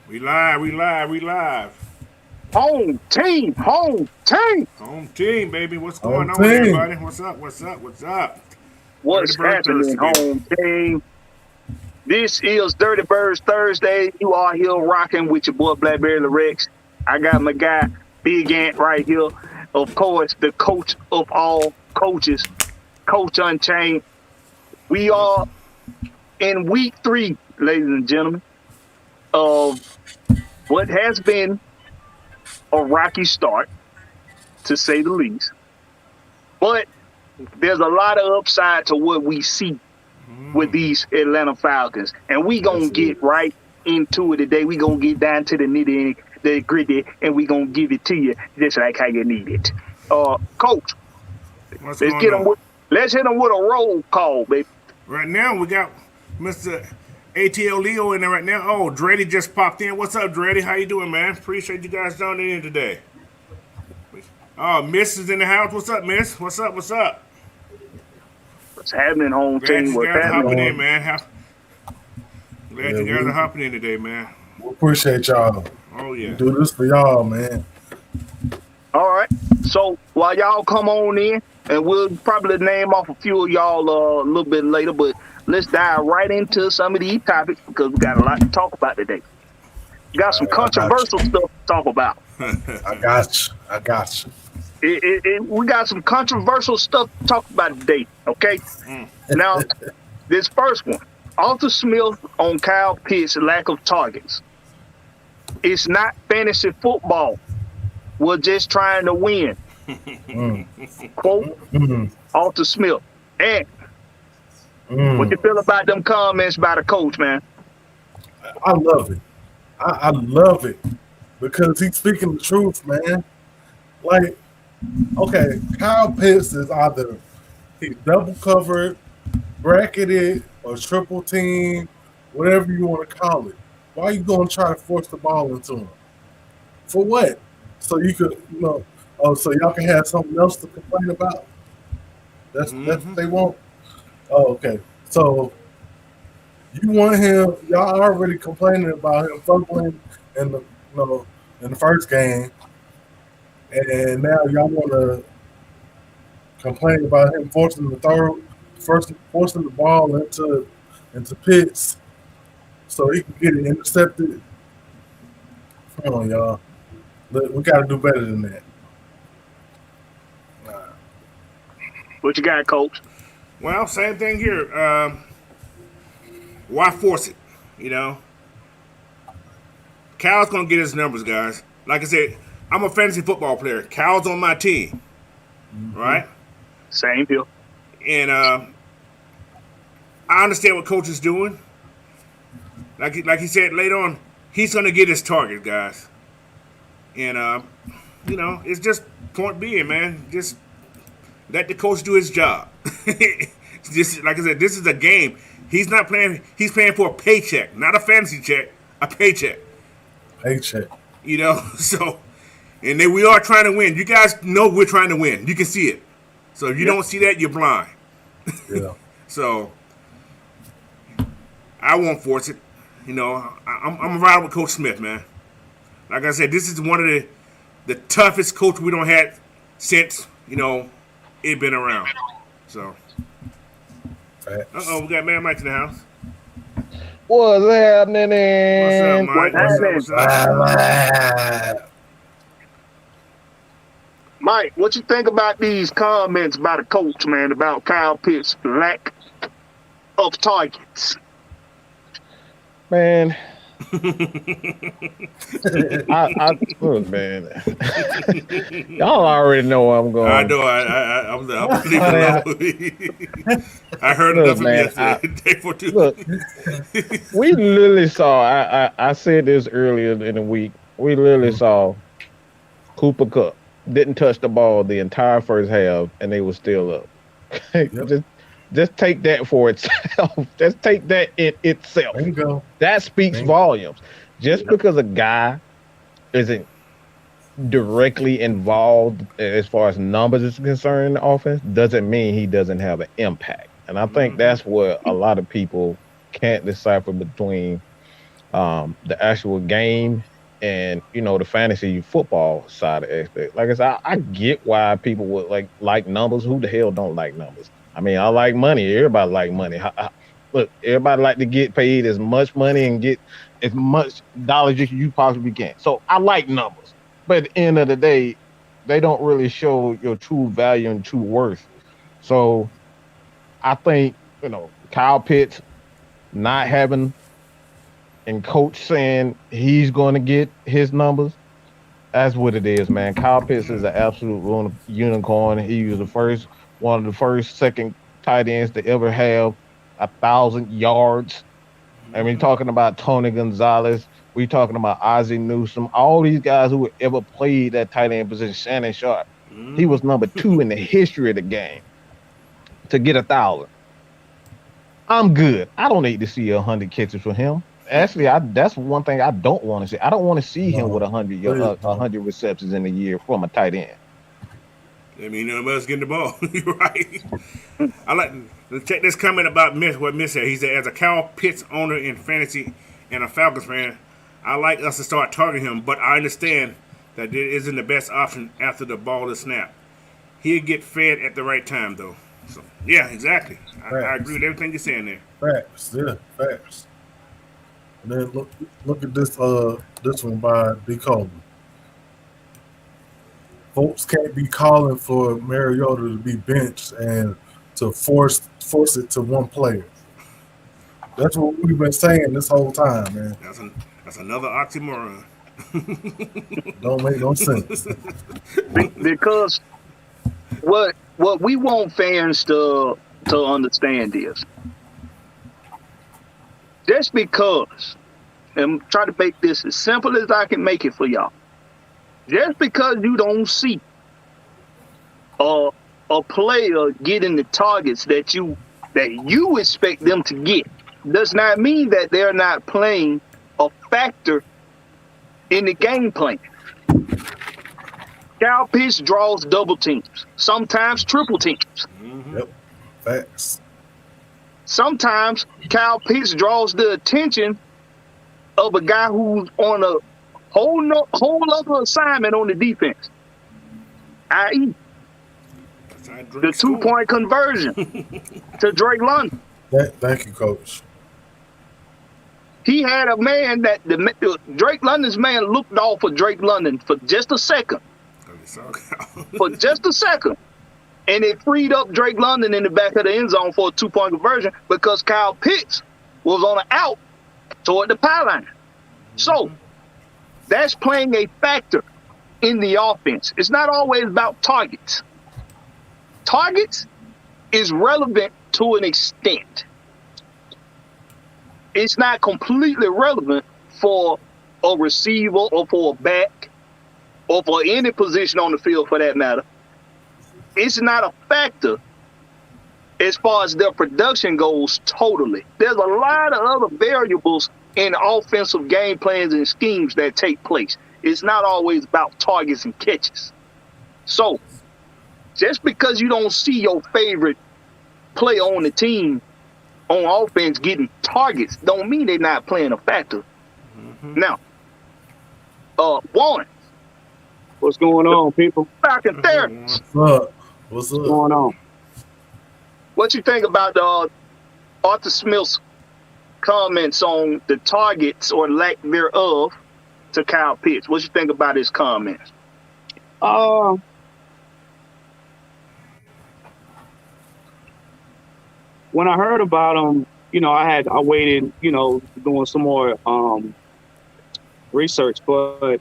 We live, we live, we live. Home team, home team. Home team, baby. What's Home going on, team. everybody? What's up? What's up? What's up? Dirty What's Bird happening, Thursday, baby. home team? This is Dirty Birds Thursday. You are here rocking with your boy Blackberry Rex. I got my guy Big Ant right here. Of course, the coach of all coaches, Coach Unchained. We are in week 3, ladies and gentlemen, of what has been a rocky start, to say the least. But there's a lot of upside to what we see with these Atlanta Falcons. And we going to get right into it today. We going to get down to the nitty, the gritty, and we going to give it to you just like how you need it. Coach, What's let's going get on? them let's hit them with a roll call, baby. Right now, we got Mr. ATL Leo in there right now. Oh, Dreddy just popped in. What's up, Dreddy? How you doing, man? Appreciate you guys joining in today. Oh, Miss is in the house. What's up, Miss? What's up? What's up? What's happening, home Glad team? you What's guys are hopping happening? in, man. Glad you guys are hopping in today, man. We appreciate y'all. Oh, We yeah. do this for y'all, man. All right. So while y'all come on in, and we'll probably name off a few of y'all a little bit later, but let's dive right into some of these topics because we got a lot to talk about today. We got some I got controversial you. stuff to talk about. I got you. I got you. We got some controversial stuff to talk about today. Okay. Now, this first one, Arthur Smith on Kyle Pitts' lack of targets. It's not fantasy football. We're just trying to win. Quote Arthur Smith. And what you feel about them comments by the coach, man? I love it. I love it because he's speaking the truth, man. Like, okay, Kyle Pitts is either he's double covered, bracketed, or triple team, whatever you want to call it. Why are you going to try to force the ball into him? For what? So you could, so y'all can have something else to complain about. That's what they want. Oh, okay. So you want him? Y'all already complaining about him fumbling in the in the first game, and now y'all want to complain about him forcing forcing the ball into Pitts so he can get it intercepted. Come on, y'all. We got to do better than that. What you got, coach? Well, same thing here. Why force it? You know, Cal's gonna get his numbers, guys. Like I said, I'm a fantasy football player. Cal's on my team, right? Same here. And I understand what coach is doing. Like he said later on, he's gonna get his target, guys. And it's just point being, man. Just let the coach do his job. Just like I said, this is a game. He's not playing. He's paying for a paycheck, not a fantasy check, a paycheck. Paycheck. So, and then we are trying to win. You guys know we're trying to win. You can see it. So if you don't see that, you're blind. Yeah. So I won't force it. I'm riding with Coach Smith, man. Like I said, this is one of the toughest coach we don't had since it been around. So, we got Man Mike in the house. What's happening? What's up, Mike? What's What's up? Mike, what you think about these comments by the coach, man, about Kyle Pitts' lack of targets? Man, look, man. Y'all already know where I'm going. I know. I'm I heard enough of yesterday. Look, we literally saw. I said this earlier in the week. We literally saw Cooper Kupp didn't touch the ball the entire first half, and they were still up. Yep. Just take that for itself. Just take that in itself. There you go. That speaks volumes. Just because a guy isn't directly involved as far as numbers is concerned in the offense doesn't mean he doesn't have an impact. And I think that's what a lot of people can't decipher between the actual game and the fantasy football side of it. Like I said, I get why people would like numbers. Who the hell don't like numbers? I mean, I like money. Everybody like money. Look, everybody like to get paid as much money and get as much dollars as you possibly can. So I like numbers, but at the end of the day, they don't really show your true value and true worth. So I think Kyle Pitts not having and coach saying he's going to get his numbers. That's what it is, man. Kyle Pitts is an absolute unicorn. He was one of the first, second tight ends to ever have 1,000 yards. I mean, talking about Tony Gonzalez, we talking about Ozzie Newsome, all these guys who ever played that tight end position. Shannon Sharp, he was number 2 in the history of the game to get 1,000. I'm good. I don't need to see 100 catches for him. Actually, that's one thing I don't want to see. I don't want to see him with 100 receptions in a year from a tight end. I mean, none of us getting the ball. You're right. I like to check this comment about what Miss said. He said, as a Kyle Pitts owner in fantasy and a Falcons fan, I like us to start targeting him, but I understand that it isn't the best option after the ball is snapped. He'll get fed at the right time, though. So, yeah, exactly. I agree with everything you're saying there. Facts, yeah, facts. And then look at this one by D. Coleman. Folks can't be calling for Mariota to be benched and to force it to one player. That's what we've been saying this whole time, man. That's another oxymoron. Don't make no sense. Because what we want fans to understand is, just because, and try to make this as simple as I can make it for y'all, just because you don't see a player getting the targets that you expect them to get, does not mean that they're not playing a factor in the game plan. Kyle Pitts draws double teams, sometimes triple teams. Mm-hmm. Yep, facts. Sometimes Kyle Pitts draws the attention of a guy who's on a whole other assignment on the defense, i.e. the 2-point conversion to Drake London. Thank you, Coach. He had a man that Drake London's man looked off of Drake London for just a second. For just a second. And it freed up Drake London in the back of the end zone for a 2-point conversion because Kyle Pitts was on an out toward the pylon. So that's playing a factor in the offense. It's not always about targets. Targets is relevant to an extent. It's not completely relevant for a receiver or for a back or for any position on the field for that matter. It's not a factor as far as their production goes totally. There's a lot of other variables in offensive game plans and schemes that take place. It's not always about targets and catches. So, just because you don't see your favorite player on the team on offense getting targets, don't mean they're not playing a factor. Mm-hmm. Now, Warren. What's going on, people? Falcon Therapist. What's up? What's going on? What you think about Arthur Smith's comments on the targets or lack thereof to Kyle Pitts? What you think about his comments? When I heard about him, I waited, doing some more research, but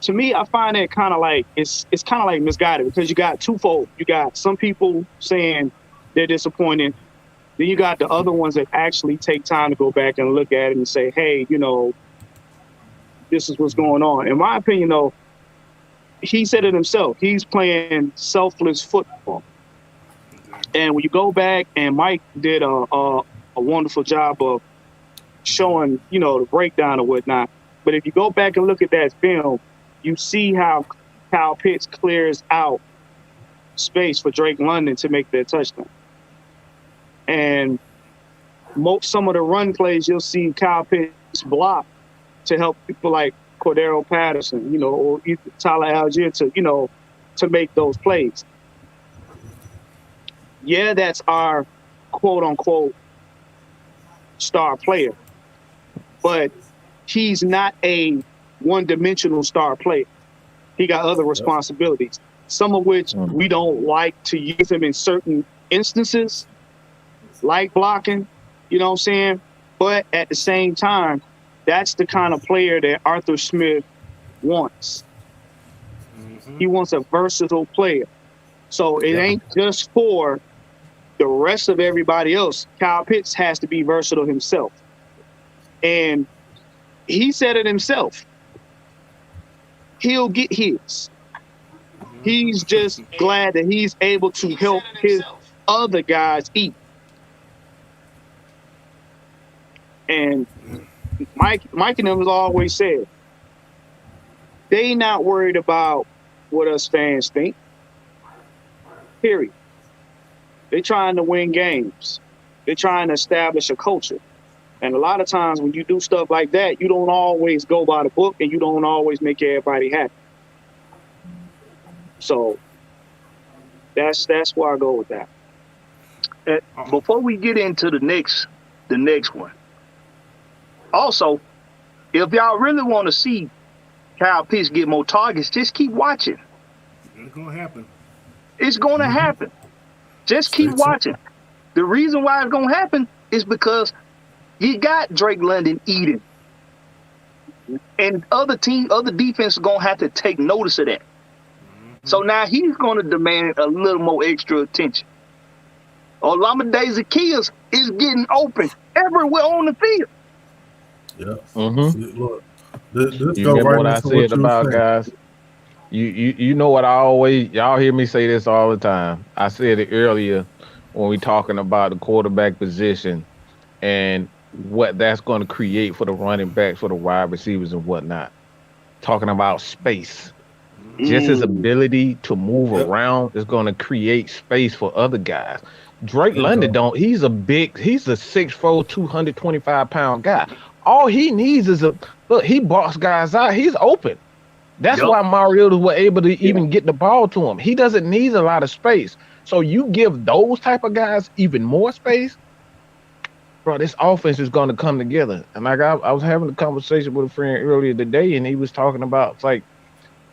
to me, I find it kind of like it's kind of like misguided because you got twofold. You got some people saying they're disappointed. Then you got the other ones that actually take time to go back and look at it and say, hey, this is what's going on. In my opinion, though, he said it himself. He's playing selfless football. And when you go back, and Mike did a wonderful job of showing, the breakdown or whatnot. But if you go back and look at that film, you see how Kyle Pitts clears out space for Drake London to make that touchdown. And some of the run plays you'll see Kyle Pitts block to help people like Cordero Patterson, you know, or Tyler Algier to, you know, to make those plays. Yeah, that's our quote unquote star player, but he's not a one-dimensional star player. He got other responsibilities, some of which we don't like to use him in certain instances, like blocking, you know what I'm saying? But at the same time, that's the kind of player that Arthur Smith wants. He wants a versatile player. So it ain't just for the rest of everybody else. Kyle Pitts has to be versatile himself. And he said it himself. He'll get his. He's just glad that he's able to help his other guys eat. And Mike and them has always said, they not worried about what us fans think. Period. They're trying to win games. They're trying to establish a culture. And a lot of times when you do stuff like that, you don't always go by the book and you don't always make everybody happy. So that's where I go with that. Before we get into the next one, also, if y'all really want to see Kyle Pitts get more targets, just keep watching. It's gonna happen. It's gonna happen. Just keep watching. The reason why it's gonna happen is because you got Drake London eating, and other defense are gonna have to take notice of that. So now he's gonna demand a little more extra attention. Olamide Zaccheaus is getting open everywhere on the field. Yeah. See, look, this You go remember right what I into said you about saying. guys? You know what y'all hear me say this all the time. I said it earlier when we talking about the quarterback position and what that's going to create for the running backs, for the wide receivers and whatnot. Talking about space. Just his ability to move around is going to create space for other guys. Drake London he's a 6'4", 225-pound guy. All he needs is he box guys out. He's open. That's why Mariota was able to even get the ball to him. He doesn't need a lot of space. So you give those type of guys even more space, bro, this offense is going to come together. And like I was having a conversation with a friend earlier today, and he was talking about, it's like,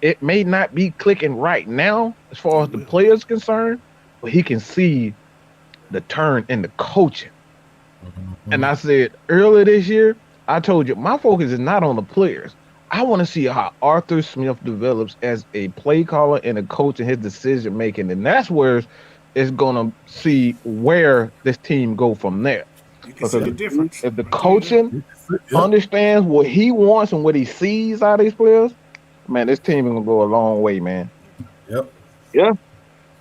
it may not be clicking right now as far as the players concerned, but he can see the turn in the coaching. And I said earlier this year, I told you, my focus is not on the players. I want to see how Arthur Smith develops as a play caller and a coach in his decision making. And that's where it's going to see where this team go from there. You can see the difference. If the coaching understands what he wants and what he sees out of these players, man, this team is going to go a long way, man. Yeah.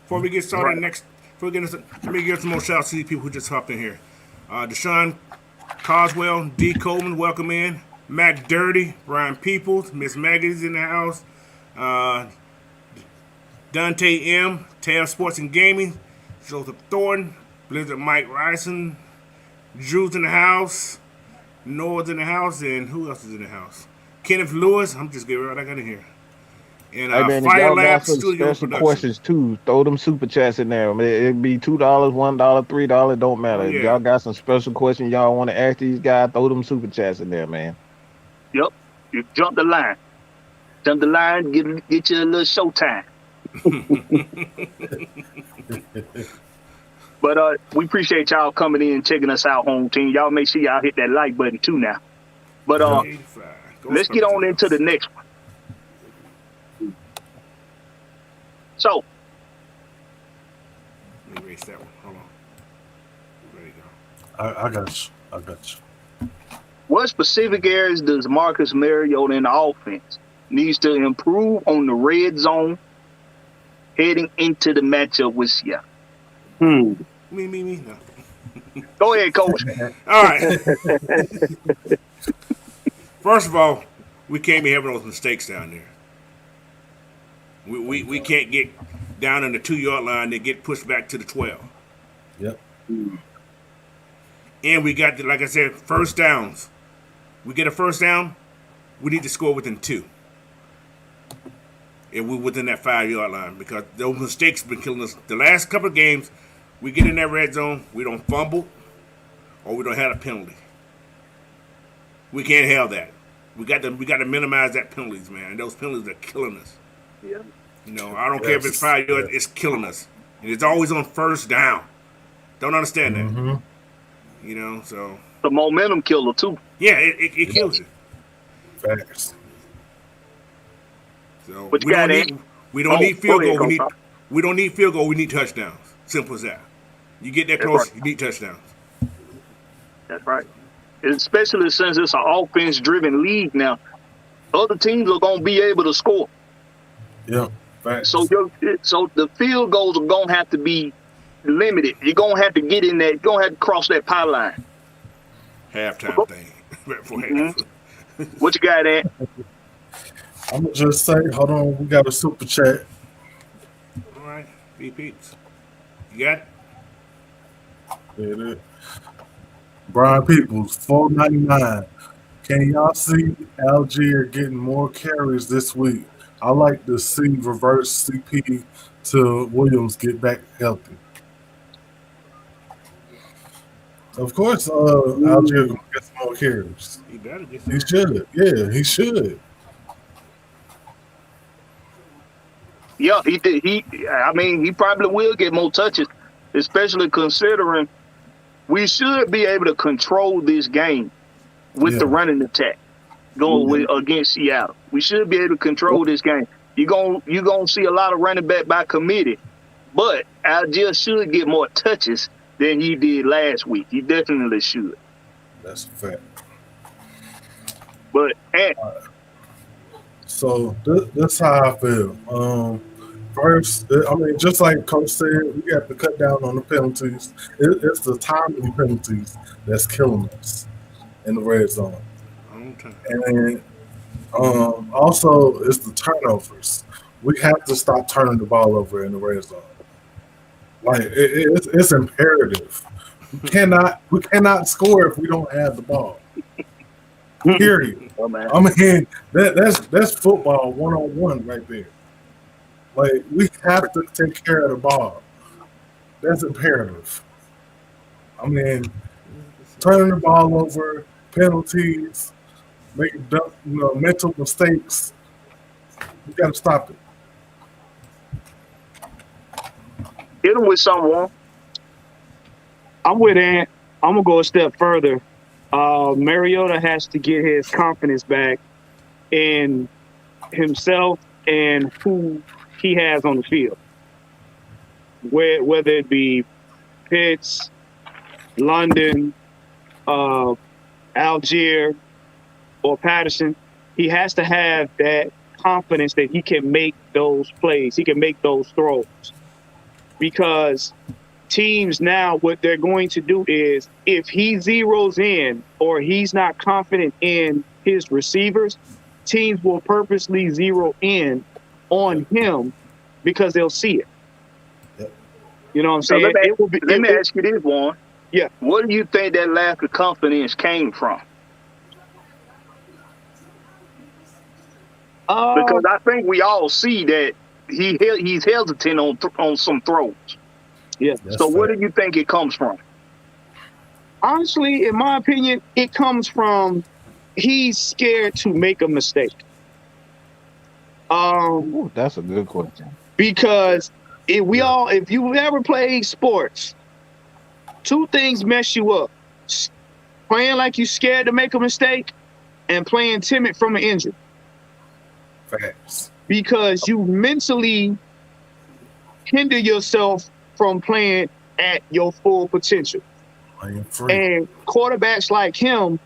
Before we get started let me give some more shout outs to these people who just hopped in here. Deshaun Coswell, D. Coleman, welcome in. Mac Dirty, Brian Peoples, Ms Maggie's in the house. Dante M, Tail Sports and Gaming, Joseph Thornton, Blizzard Mike Ryson, Drew's in the house, Noah's in the house, and who else is in the house? Kenneth Lewis, I'm just getting what I got in here. And Hey man, if Fire y'all Lab got some Studio special Production. questions too, throw them super chats in there. I mean, it'd be $2, $1, $3, don't matter. If y'all got some special questions y'all want to ask these guys, throw them super chats in there, man. Yep. You jump the line. Jump the line, get you a little showtime. But we appreciate y'all coming in and checking us out, home team. Y'all make sure y'all hit that like button too now. But let's get on into the next one. So let me erase that one. Hold on. There you I got you. what specific areas does Marcus Mariota in the offense needs to improve on the red zone heading into the matchup with Seattle? Me. No. Go ahead, Coach. All right. First of all, we can't be having those mistakes down there. We can't get down on the 2-yard line and get pushed back to the 12. Yep. And we got, like I said, first downs. We get a first down, we need to score within 2. And we're within that 5-yard line because those mistakes have been killing us. The last couple of games, we get in that red zone, we don't fumble, or we don't have a penalty. We can't have that. We got to minimize that penalties, man. And those penalties are killing us. Yeah. You know, I don't care if it's 5 yards, it's killing us. And it's always on first down. Don't understand that. Mm-hmm. You know, so The momentum killer too. yeah, it kills you. Facts. So What you got, we don't need field go goal. ahead, We don't need field goal. We need touchdowns. Simple as that. You get that That's close, right. you need touchdowns. That's right. Especially since it's an offense-driven league now, other teams are gonna be able to score. Yeah. Facts. So the field goals are gonna have to be limited. You're gonna have to get in there. You're gonna have to cross that pie line. Halftime thing. Right before half. What you got at? I'm gonna just say, hold on, we got a super chat. All right, peeps. You got it? There it is. Brian Peoples, $4.99. Can y'all see Algier getting more carries this week? I like to see reverse CP to Williams get back healthy. Of course, Algier gonna get some more carries. You better get He some. should. Yeah, he should. Yeah, he did. I mean, he probably will get more touches, especially considering we should be able to control this game with the running attack going against Seattle. We should be able to control this game. You're gonna see a lot of running back by committee, but Algier should get more touches than he did last week. He definitely should. That's a fact. But So that's how I feel. First, I mean, just like Coach said, we have to cut down on the penalties. It's the timely penalties that's killing us in the red zone. And also, it's the turnovers. We have to stop turning the ball over in the red zone. Like it's imperative. We cannot score if we don't have the ball. Period. oh, man. I mean, that's football 1-on-1 right there. Like, we have to take care of the ball. That's imperative. I mean, turning the ball over, penalties, making mental mistakes. We got to stop it. Hit him with someone. I'm with Ant. I'm gonna go a step further. Mariota has to get his confidence back in himself and who he has on the field. Whether it be Pitts, London, Algier, or Patterson, he has to have that confidence that he can make those plays. He can make those throws. Because teams now, what they're going to do is, if he zeroes in or he's not confident in his receivers, teams will purposely zero in on him because they'll see it. Yep. You know what I'm So saying? let me ask you this, Warren. Yeah. What do you think that lack of confidence came from? Because I think we all see that he's hesitant on some throws. Yeah. So where do you think it comes from? Honestly, in my opinion, it comes from he's scared to make a mistake. Ooh, that's a good question. Because if you ever played sports, two things mess you up: playing like you scared to make a mistake, and playing timid from an injury. Facts. Because you mentally hinder yourself from playing at your full potential. And quarterbacks like him,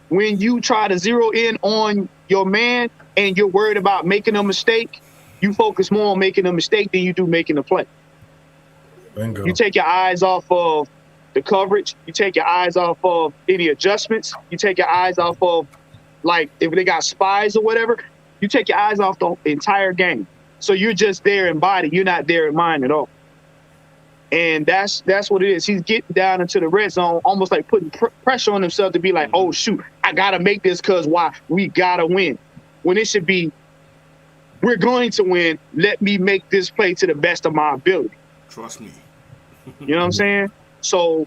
when you try to zero in on your man and you're worried about making a mistake, you focus more on making a mistake than you do making a play. Bingo. You take your eyes off of the coverage. You take your eyes off of any adjustments. You take your eyes off of, like, if they got spies or whatever, you take your eyes off the entire game. So you're just there in body. You're not there in mind at all. And that's what it is. He's getting down into the red zone, almost like putting pressure on himself to be like, oh, shoot, I got to make this because why? We got to win. When it should be, we're going to win. Let me make this play to the best of my ability. Trust me. You know what I'm saying? So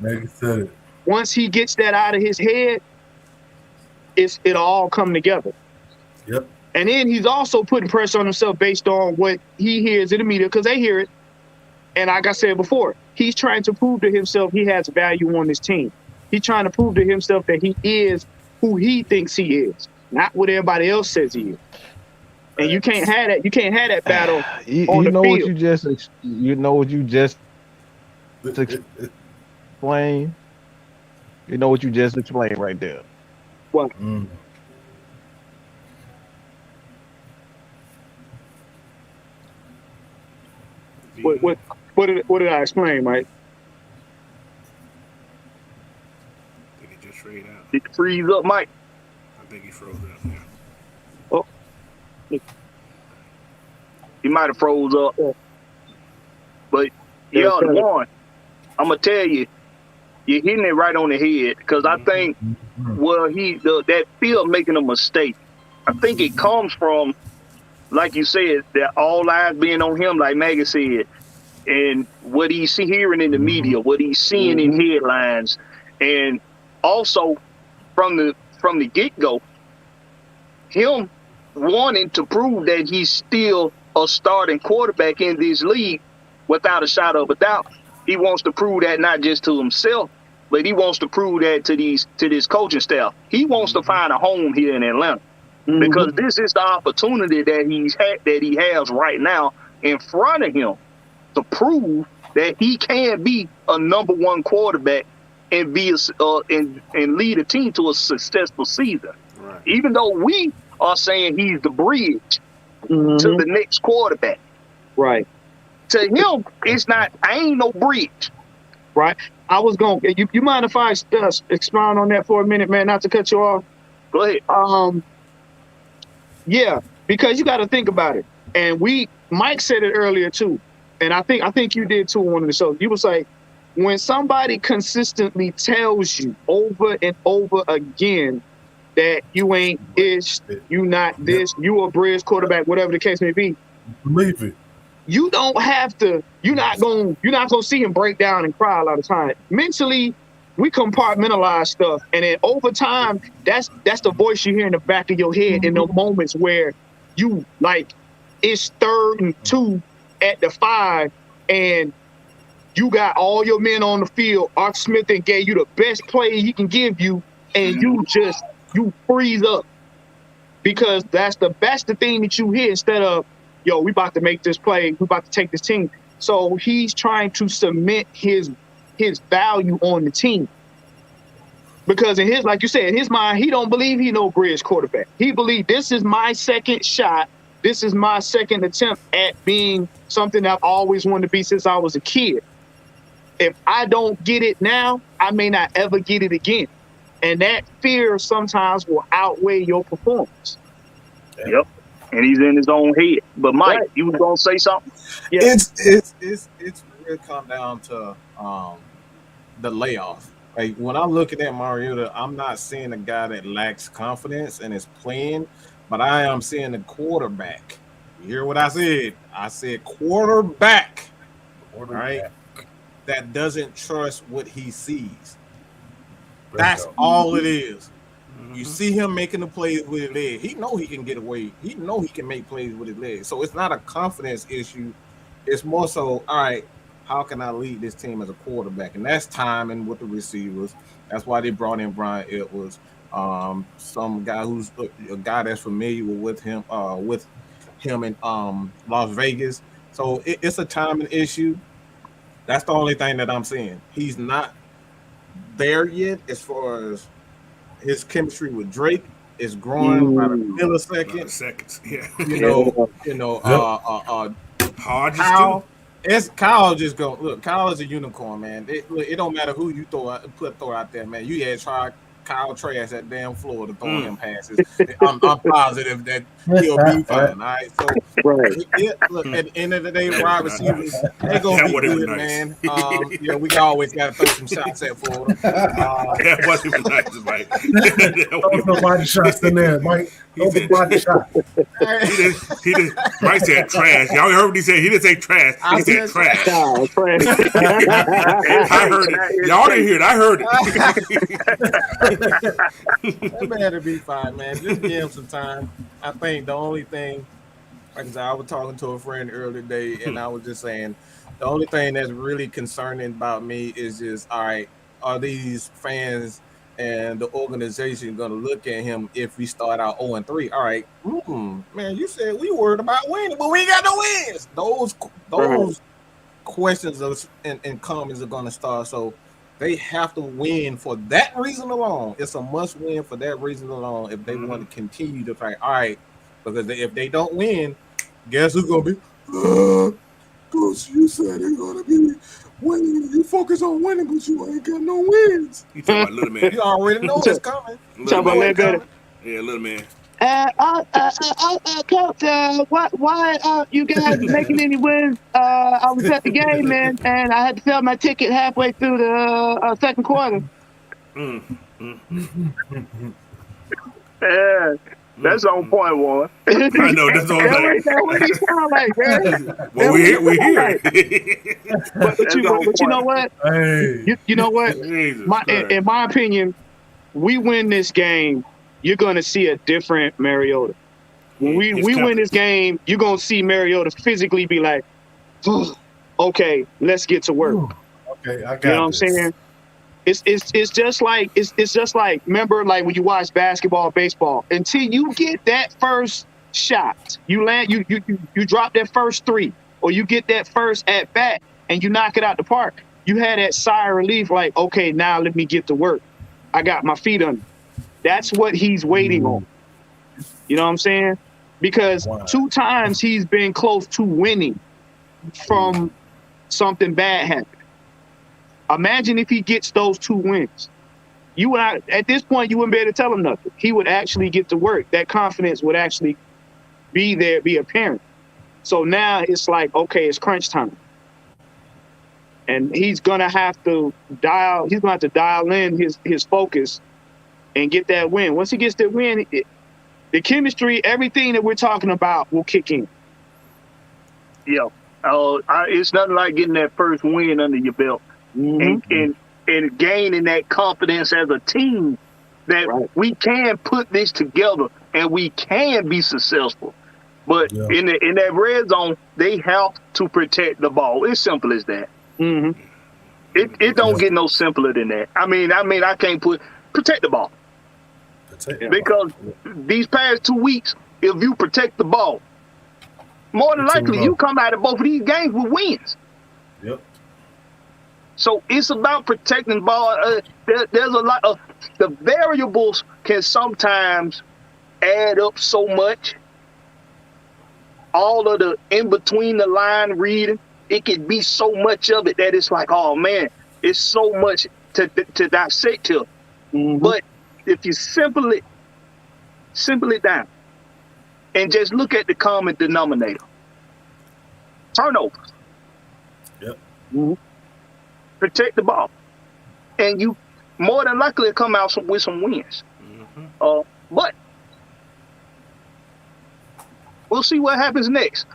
once he gets that out of his head, it'll all come together. Yep. And then he's also putting pressure on himself based on what he hears in the media because they hear it. And like I said before, he's trying to prove to himself he has value on this team. He's trying to prove to himself that he is who he thinks he is, not what everybody else says he is. And you can't have that. You can't have that battle on the field. You know what you just explained. You know what you just explained right there. What? What did I explain, Mike? Did he just fade out? Did you freeze up, Mike? I think he froze up. Yeah. Oh, he might have froze up. But yeah, the one, I'm gonna tell you, you're hitting it right on the head because I think, that fear of making a mistake, I think it comes from, like you said, that all eyes being on him, like Maggie said, and what he's hearing in the media, what he's seeing in headlines, and also from the get-go, him wanting to prove that he's still a starting quarterback in this league without a shadow of a doubt. He wants to prove that not just to himself, but he wants to prove that to this coaching staff. He wants to find a home here in Atlanta. Because this is the opportunity that he has right now in front of him to prove that he can be a number one quarterback and be and lead a team to a successful season. Right. Even though we are saying he's the bridge to the next quarterback. Right. To him, it's not. I ain't no bridge. Right. I was going. You mind if I expound on that for a minute, man? Not to cut you off. Go ahead. Yeah, because you got to think about it. And Mike said it earlier too, and I think you did too on one of the shows. You was like, when somebody consistently tells you over and over again that you ain't this, you not this, you a bridge quarterback, whatever the case may be, believe it. You don't have to. You're not gonna see him break down and cry a lot of time. Mentally, we compartmentalize stuff, and then over time, that's the voice you hear in the back of your head in the moments where you like it's 3rd and 2 at the 5, and you got all your men on the field. Art Smith and gave you the best play he can give you, and you freeze up because that's the thing that you hear instead of, yo, we about to make this play, we about to take this team. So he's trying to cement his value on the team. Because in his, like you said, in his mind, he don't believe he no bridge quarterback. He believe this is my second shot. This is my second attempt at being something I've always wanted to be since I was a kid. If I don't get it now, I may not ever get it again. And that fear sometimes will outweigh your performance. Yep. And he's in his own head. But Mike, you was gonna say something? Yeah. It's really come down to the layoff. Like when I'm looking at Mariota, I'm not seeing a guy that lacks confidence in his playing, but I am seeing a quarterback. You hear what I said? I said quarterback. Right? That doesn't trust what he sees. That's all it is. You see him making the plays with his leg. He know he can get away. He know he can make plays with his leg. So it's not a confidence issue. It's more so, all right, how can I lead this team as a quarterback? And that's timing with the receivers. That's why they brought in Brian Edwards, some guy who's a guy that's familiar with him in Las Vegas. So it's a timing issue. That's the only thing that I'm seeing. He's not there yet as far as his chemistry with Drake is growing by the millisecond. Seconds, yeah. Kyle. Kyle just go look. Kyle is a unicorn, man. It don't matter who you throw out there, man. You had tried Kyle trash that damn floor to throw him passes. I'm positive that he'll be fine. All right, so Right. yeah, look, at the end of the day, wide receivers, they That gonna be wasn't good, even nice. man. Yeah, we always gotta throw some shots at Florida. That wasn't even nice, Mike. Throw some body shots in there, Mike. Throw the body shot. He did. Mike said trash. Y'all heard what he said? He didn't say trash. He said trash. Nah, trash. I heard it. Y'all didn't hear it. I heard it. That man to be fine, man. Just give him some time. I think the only thing, like I said, I was talking to a friend earlier today, and I was just saying, the only thing that's really concerning about me is just, all right, are these fans and the organization going to look at him if we start out 0-3? All right, man, you said we worried about winning, but we ain't got no wins. Those questions and comments are going to start. So they have to win for that reason alone. It's a must win for that reason alone if they want to continue to fight. All right, because if they don't win, guess who's going to be? Coach, you said they're going to be winning. You focus on winning, but you ain't got no wins. You talking about little man? You already know it's coming. Little about man. Linebacker. Yeah, little man. Coach, why you guys making any wins? I was at the game, man, and I had to sell my ticket halfway through the second quarter. Yeah, that's on point, Warren. I know. That's all I'm That's what he sound like, man. Well, we here. But you know what? Hey. You know what? Jesus Christ. In my opinion, we win this game, you're going to see a different Mariota. When we win this game, you're going to see Mariota physically be like, okay, let's get to work. Okay, I got You know what I'm saying? It's just like remember, like when you watch basketball, baseball, until you get that first shot, you drop that first three, or you get that first at bat and you knock it out the park. You had that sigh of relief, like, okay, now let me get to work. I got my feet under. That's what he's waiting on. You know what I'm saying? Because 2 times he's been close to winning from something bad happening. Imagine if he gets those 2 wins. At this point, you wouldn't be able to tell him nothing. He would actually get to work. That confidence would actually be there, be apparent. So now it's like, okay, it's crunch time. And he's gonna have to dial in his focus and get that win. Once he gets that win, the chemistry, everything that we're talking about will kick in. Yeah. It's nothing like getting that first win under your belt. And gaining that confidence as a team that we can put this together and we can be successful. But in that red zone, they have to protect the ball. It's simple as that. It don't get no simpler than that. I mean, I can't protect the ball. Because these past 2 weeks, if you protect the ball, more than likely you come out of both of these games with wins. Yep. So it's about protecting the ball. There's a lot of the variables can sometimes add up so much. All of the in between the line reading, it can be so much of it that it's like, oh man, it's so much to dissect here. But if you simple it down and just look at the common denominator, turnovers. Yep. Protect the ball, and you more than likely come out with some wins. But we'll see what happens next.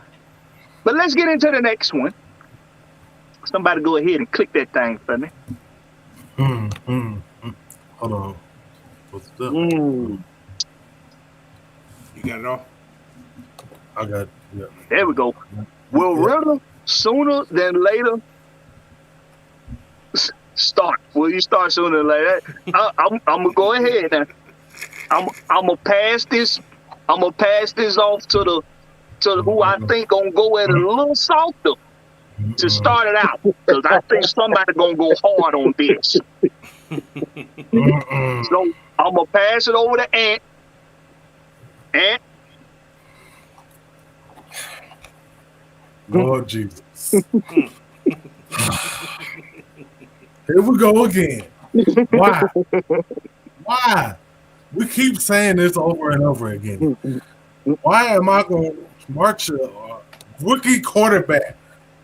But let's get into the next one. Somebody go ahead and click that thing for me. Hold on. What's up? You got it all? I got it. Yeah. There we go. Will Ritter sooner than later start? Will you start sooner than later? I'm gonna go ahead now. I'm gonna pass this. I'm gonna pass this off to who I think gonna go at it a little softer to start it out, because I think somebody gonna go hard on this. So I'm gonna pass it over to Ant. Ant. Lord Jesus. Here we go again. Why? Why? We keep saying this over and over again. Why am I going to march a rookie quarterback?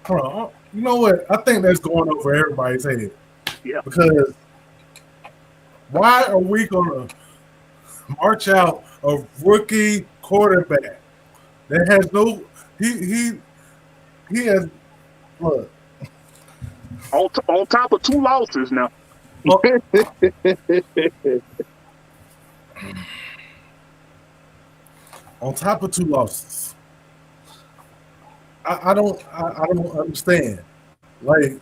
Hold on. You know what? I think that's going over everybody's head. Yeah. Because why are we going to march out a rookie quarterback that has no he has look On top of 2 losses now. on top of 2 losses. I don't understand. Like,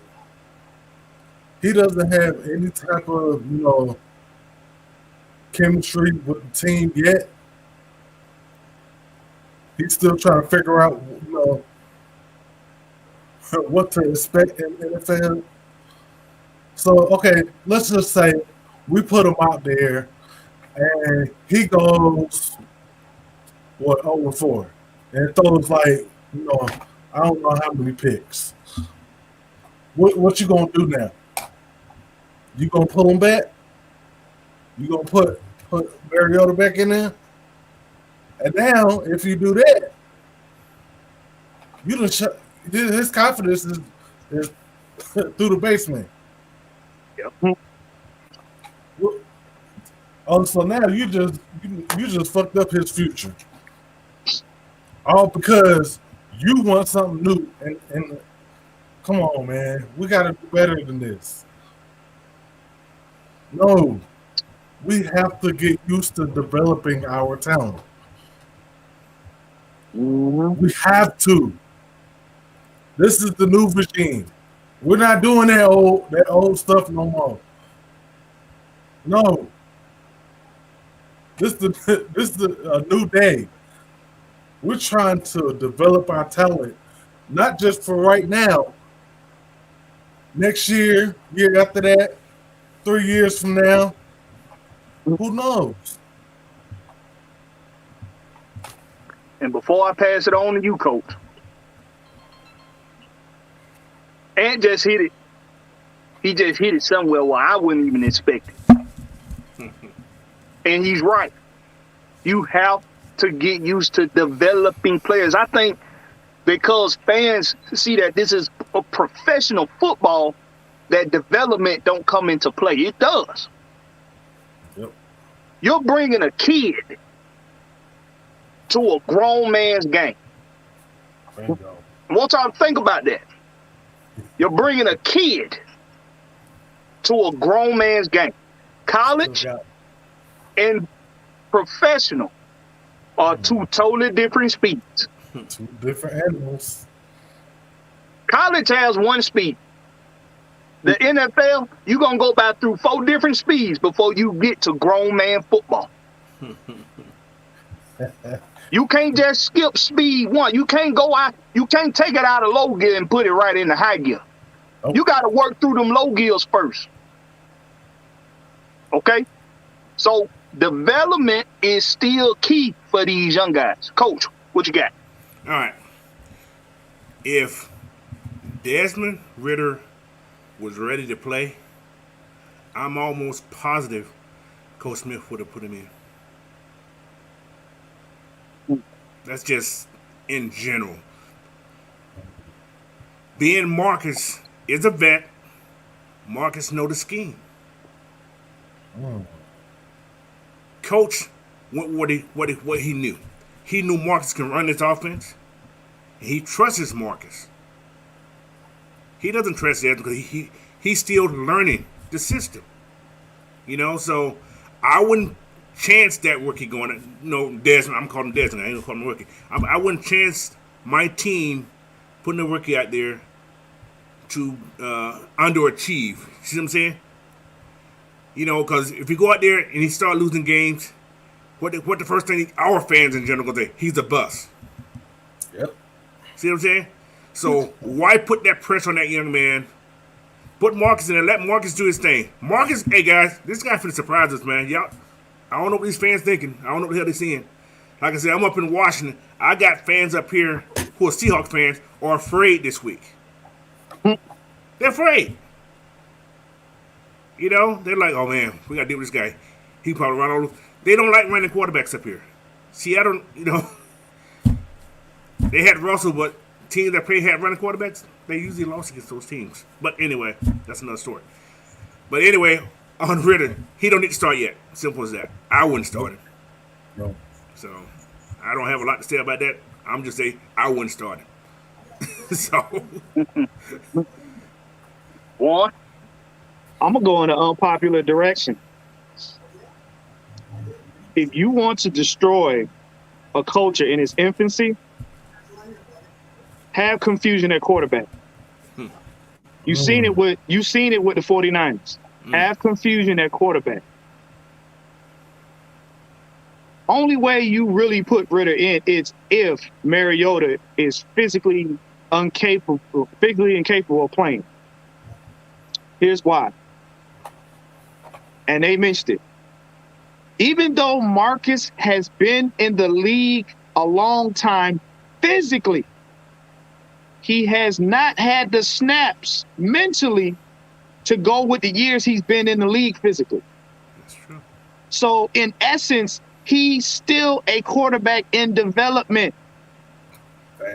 he doesn't have any type of, chemistry with the team yet. He's still trying to figure out, what to expect in the NFL. So, okay, let's just say we put him out there and he goes, 0-4, and throws like, I don't know how many picks. What you gonna do now? You gonna pull him back? You gonna put Mariota back in there? And now, if you do that, his confidence is through the basement. Yep. Oh, so now you just fucked up his future. All because you want something new. And come on, man, we got to do better than this. No, we have to get used to developing our talent. Mm-hmm. We have to. This is the new regime. We're not doing that old stuff no more. No. This is a new day. We're trying to develop our talent, not just for right now. Next year, year after that, 3 years from now, who knows? And before I pass it on to you, Coach, Ant just hit it. He just hit it somewhere where I wouldn't even expect it. And he's right. You have to get used to developing players. I think because fans see that this is a professional football, that development don't come into play. It does. Yep. You're bringing a kid to a grown man's game. Bingo. I want y'all to think about that. You're bringing a kid to a grown man's game. College and professional are 2 totally different speeds. 2 different animals. College has 1 speed. The NFL, you're going to go back through 4 different speeds before you get to grown man football. You can't just skip speed 1. You can't go out. You can't take it out of low gear and put it right into high gear. Nope. You got to work through them low gears first. Okay? So development is still key for these young guys. Coach, what you got? All right. If Desmond Ridder was ready to play, I'm almost positive Coach Smith would have put him in. That's just in general. Being Marcus is a vet, Marcus know the scheme. Coach went what he knew. He knew Marcus can run this offense, and he trusts Marcus. He doesn't trust Desmond because he's still learning the system. So I wouldn't chance that rookie going. Desmond. I'm calling him Desmond. I ain't gonna call him rookie. I wouldn't chance my team putting a rookie out there to underachieve. See what I'm saying? Because if you go out there and he start losing games, what the first thing our fans in general gonna say? He's a bust. Yep. See what I'm saying? So why put that pressure on that young man? Put Marcus in there. Let Marcus do his thing. Marcus, hey guys, this guy finna surprise us, man. Y'all, I don't know what these fans thinking. I don't know what the hell they seeing. Like I said, I'm up in Washington. I got fans up here who are Seahawks fans are afraid this week. They're afraid. They're like, oh man, we gotta deal with this guy. He probably run all. They don't like running quarterbacks up here. Seattle, they had Russell, but teams that had running quarterbacks, they usually lost against those teams. But anyway, that's another story. But anyway, on Ritter, he don't need to start yet. Simple as that. I wouldn't start him. No. So I don't have a lot to say about that. I'm just saying I wouldn't start him. So One. I'm gonna go in an unpopular direction. If you want to destroy a culture in its infancy, have confusion at quarterback. You've seen it with the 49ers. Have confusion at quarterback. Only way you really put Ritter in is if Mariota is physically incapable of playing. Here's why. And they mentioned it. Even though Marcus has been in the league a long time physically, he has not had the snaps mentally to go with the years he's been in the league physically. that's true. So in essence, he's still a quarterback in development.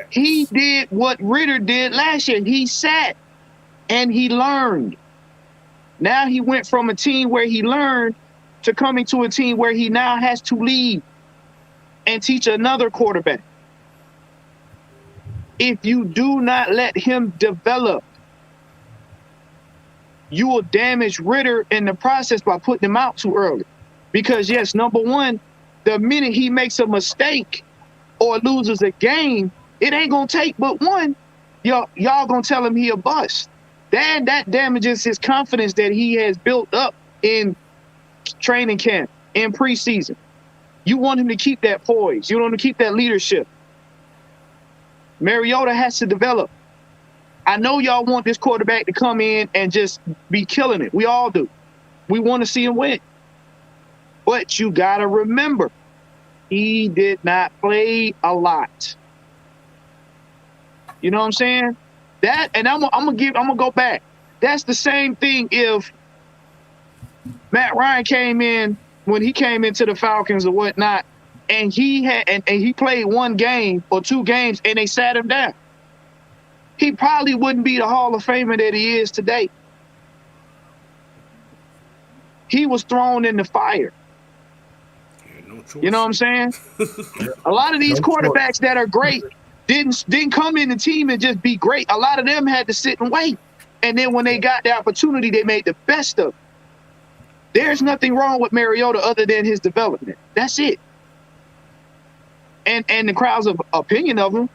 He did what Ritter did last year. He sat and he learned. Now he went from a team where he learned to coming to a team where he now has to lead and teach another quarterback. If you do not let him develop, you will damage Ritter in the process by putting him out too early. Because yes, number one, the minute he makes a mistake or loses a game, it ain't gonna take but one. Y'all gonna tell him he a bust. Then that damages his confidence that he has built up in training camp, in preseason. You want him to keep that poise. You want him to keep that leadership. Mariota has to develop. I know y'all want this quarterback to come in and just be killing it. We all do. We want to see him win. But you got to remember, he did not play a lot. You know what I'm saying? That, and I'm gonna go back. That's the same thing if Matt Ryan came in when he came into the Falcons or whatnot, and he played one game or two games and they sat him down. He probably wouldn't be the Hall of Famer that he is today. He was thrown in the fire. No choice. You know what I'm saying? A lot of these quarterbacks that are great didn't come in the team and just be great. A lot of them had to sit and wait. And then when they got the opportunity, they made the best of it. There's nothing wrong with Mariota other than his development. That's it. And the crowd's opinion of him,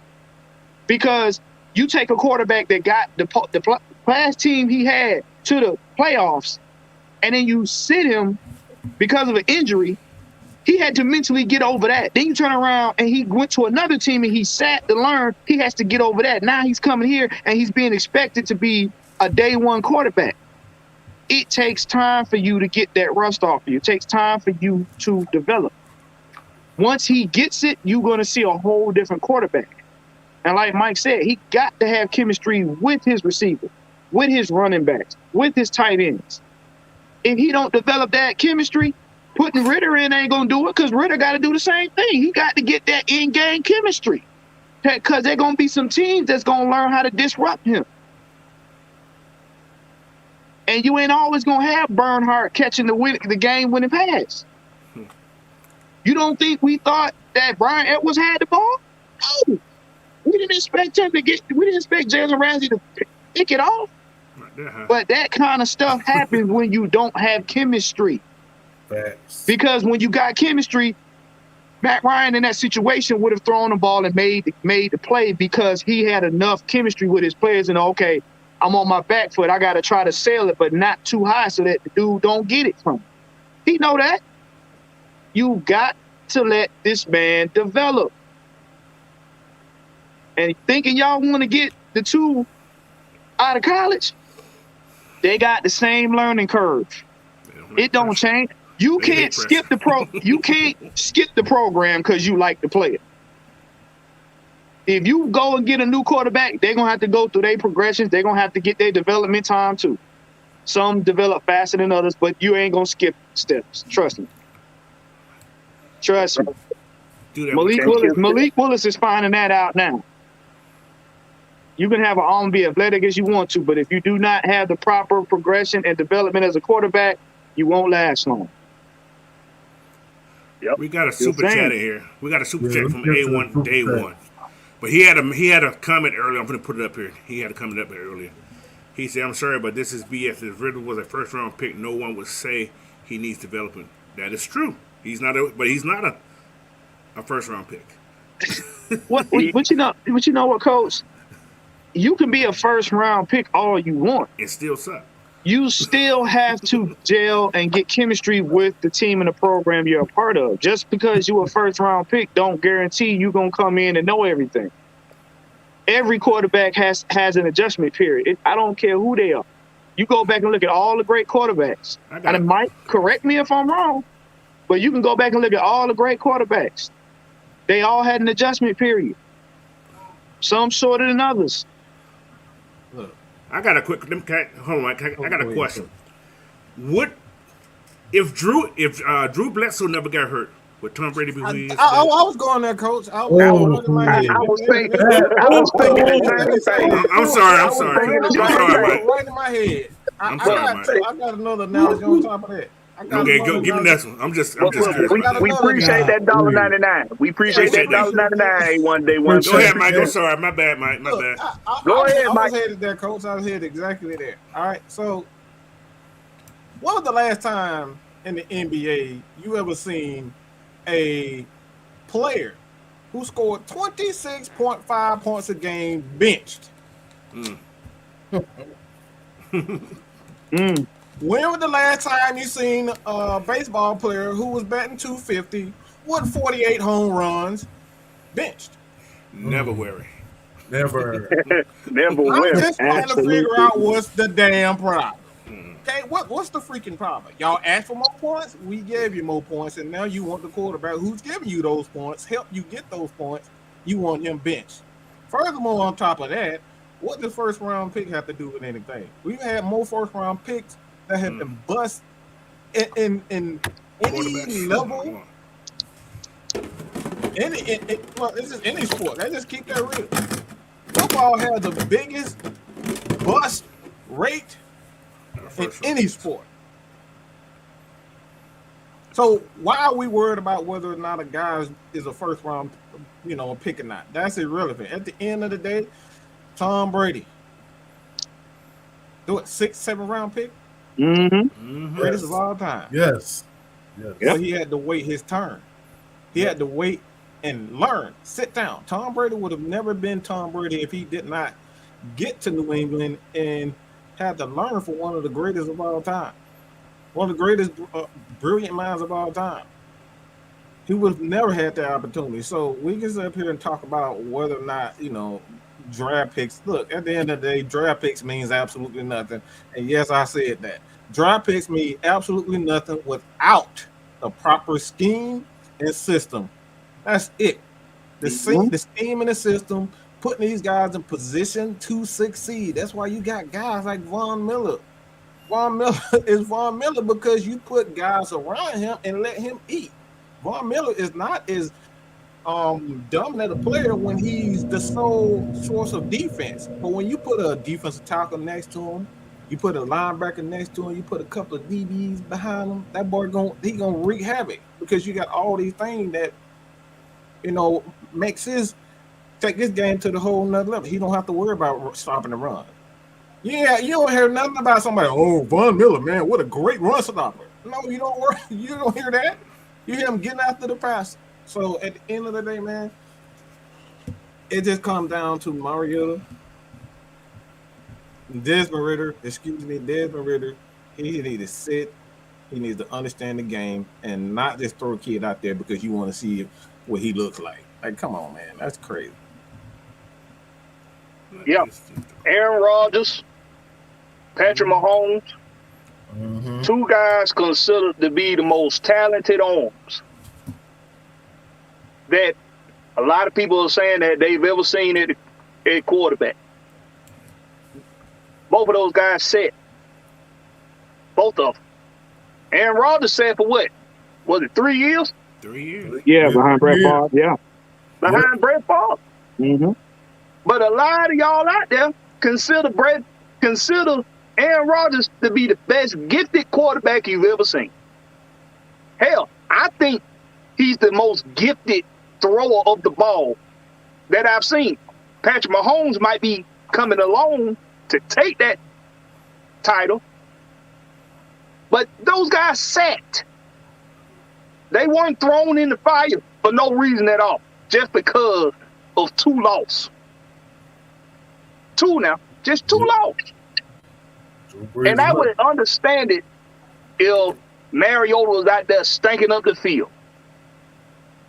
because you take a quarterback that got the last team he had to the playoffs, and then you sit him because of an injury. He had to mentally get over that. Then you turn around and he went to another team and he sat to learn. He has to get over that. Now he's coming here and he's being expected to be a day one quarterback. It takes time for you to get that rust off you. It takes time for you to develop. Once he gets it, you're going to see a whole different quarterback. And like Mike said, he got to have chemistry with his receiver, with his running backs, with his tight ends. If he don't develop that chemistry, putting Ritter in ain't going to do it, because Ritter got to do the same thing. He got to get that in-game chemistry, because there going to be some teams that's going to learn how to disrupt him. And you ain't always going to have Bernhardt catching the game-winning pass. You don't think we thought that Brian Edwards had the ball? No. We didn't expect Jalen Ramsey to pick it off. But that kind of stuff happens when you don't have chemistry. Facts. Because when you got chemistry, Matt Ryan in that situation would have thrown the ball and made the play, because he had enough chemistry with his players. And okay, I'm on my back foot. I got to try to sail it, but not too high so that the dude don't get it from him. He know that. You got to let this man develop. And thinking y'all want to get the two out of college, they got the same learning curve. It don't change. You can't skip the program because you like the player. If you go and get a new quarterback, they're gonna have to go through their progressions. They're gonna have to get their development time too. Some develop faster than others, but you ain't gonna skip steps. Trust me. Trust me. Do that. Malik Willis is finding that out now. You can have an arm and be athletic as you want to, but if you do not have the proper progression and development as a quarterback, you won't last long. Yep. We got a super chat in here. We got a super chat from let's get to the A1 super Day chat. One. But he had a comment earlier. I'm going to put it up here. He had a comment up here earlier. He said, "I'm sorry, but this is BS. If Riddle was a first round pick, no one would say he needs development. That is true. He's not a first round pick. What you know what, Coach? You can be a first round pick all you want. It still sucks. You still have to gel and get chemistry with the team and the program you're a part of. Just because you're a first round pick don't guarantee you're going to come in and know everything. Every quarterback has an adjustment period. I don't care who they are. You go back and look at all the great quarterbacks. And Mike, correct me if I'm wrong, but you can go back and look at all the great quarterbacks. They all had an adjustment period. Some shorter than others. Look, I got a quick. Hold on, I got a question. What if Drew Bledsoe never got hurt? Would Tom Brady be who he is? I was going there, Coach. I was thinking the same thing. I'm sorry, Mike. Right in my head. I'm sorry, Mike. I got another analogy on top of that. Okay, give me that one. I'm just curious. We appreciate that $1.99. We appreciate that $1.99. One day. Go ahead, Mike. I'm sorry. My bad, Mike. My bad. Go ahead, I Mike. was headed there, Coach. I was headed exactly there. All right. So, when was the last time in the NBA you ever seen a player who scored 26.5 points a game benched? When was the last time you seen a baseball player who was batting .250 with 48 home runs benched? Never worry. Never. Never I'm will. just trying to figure out what's the damn problem. Okay, what's the freaking problem? Y'all asked for more points, we gave you more points, and now you want the quarterback who's giving you those points, help you get those points, you want him benched. Furthermore, on top of that, what does first round pick have to do with anything? We've had more first round picks that have been bust in any level. Well, it's just any sport. Let's just keep that real. Football has the biggest bust rate in any sport. So why are we worried about whether or not a guy is a first round, a pick or not? That's irrelevant. At the end of the day, Tom Brady, do it 6th, 7th round pick. Greatest of all time. Yes. So he had to wait his turn. He had to wait and learn. Sit down. Tom Brady would have never been Tom Brady if he did not get to New England and had to learn from one of the greatest of all time. One of the greatest brilliant minds of all time. He would have never had that opportunity. So we can sit up here and talk about whether or not, draft picks. Look, at the end of the day, draft picks means absolutely nothing. And yes, I said that. Draft picks mean absolutely nothing without a proper scheme and system. That's it. The scheme and the system, putting these guys in position to succeed. That's why you got guys like Von Miller. Von Miller is Von Miller because you put guys around him and let him eat. Von Miller is not as dominant a player when he's the sole source of defense. But when you put a defensive tackle next to him, you put a linebacker next to him, you put a couple of DBs behind him, that boy gonna wreak havoc because you got all these things that makes take this game to the whole nother level. He don't have to worry about stopping the run. Yeah, you don't hear nothing about somebody. Oh, Von Miller, man, what a great run stopper. No, you don't worry. You don't hear that. You hear him getting after the pass. So at the end of the day, man, it just comes down to Mariota, Desmond Ridder. He needs to sit. He needs to understand the game and not just throw a kid out there because you want to see what he looks like. Like, come on, man, that's crazy. Yep. Aaron Rodgers, Patrick Mahomes, two guys considered to be the most talented arms that a lot of people are saying that they've ever seen at quarterback. Both of those guys said. Both of them. Aaron Rodgers said for what? Was it 3 years? 3 years. Yeah, behind Brett Favre. Yeah. behind Brett Favre. Mm-hmm. But a lot of y'all out there consider Aaron Rodgers to be the best gifted quarterback you've ever seen. Hell, I think he's the most gifted thrower of the ball that I've seen. Patrick Mahomes might be coming along to take that title, but those guys sat. They weren't thrown in the fire for no reason at all, just because of 2 losses. 2 now, just 2 losses. And I would understand it if Mariota was out there stinking up the field.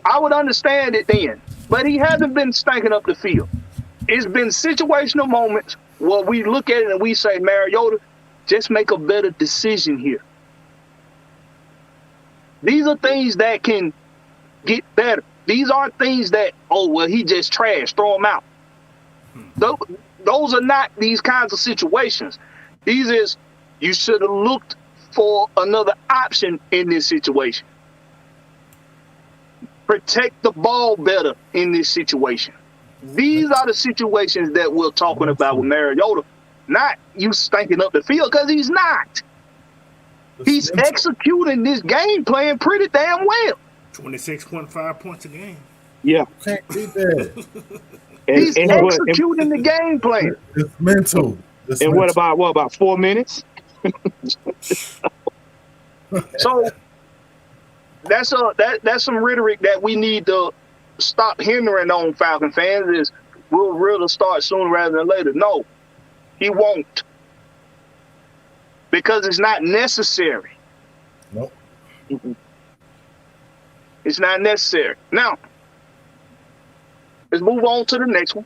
I would understand it then, but he hasn't been stinking up the field. It's been situational moments where we look at it and we say, Mariota, just make a better decision here. These are things that can get better. These aren't things that, oh, well, he just trash, throw him out. Those are not these kinds of situations. These is, you should have looked for another option in this situation. Protect the ball better in this situation. These are the situations that we're talking about with Mariota. Not you stinking up the field, because he's not. He's executing this game plan pretty damn well. 26.5 points a game. Yeah. Can't beat that. He's executing the game plan. It's mental. And what about 4 minutes? So that's some rhetoric that we need to stop hindering on Falcon fans. Is we'll really start sooner rather than later. No, he won't, because it's not necessary. Nope. It's not necessary. Now, let's move on to the next one.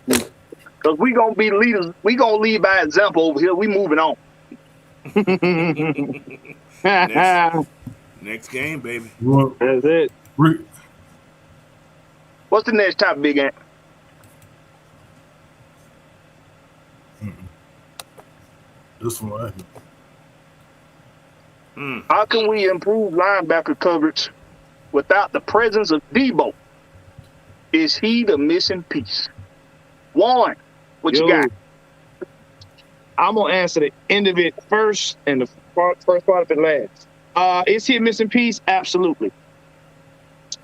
Because we're going to be leaders. We're going to lead by example over here. We moving on. Next game, baby. That's it. What's the next topic, Big Ant? This one right here. How can we improve linebacker coverage without the presence of Debo? Is he the missing piece? One, what you got? I'm going to answer the end of it first and the first part of it last. Is he a missing piece? Absolutely.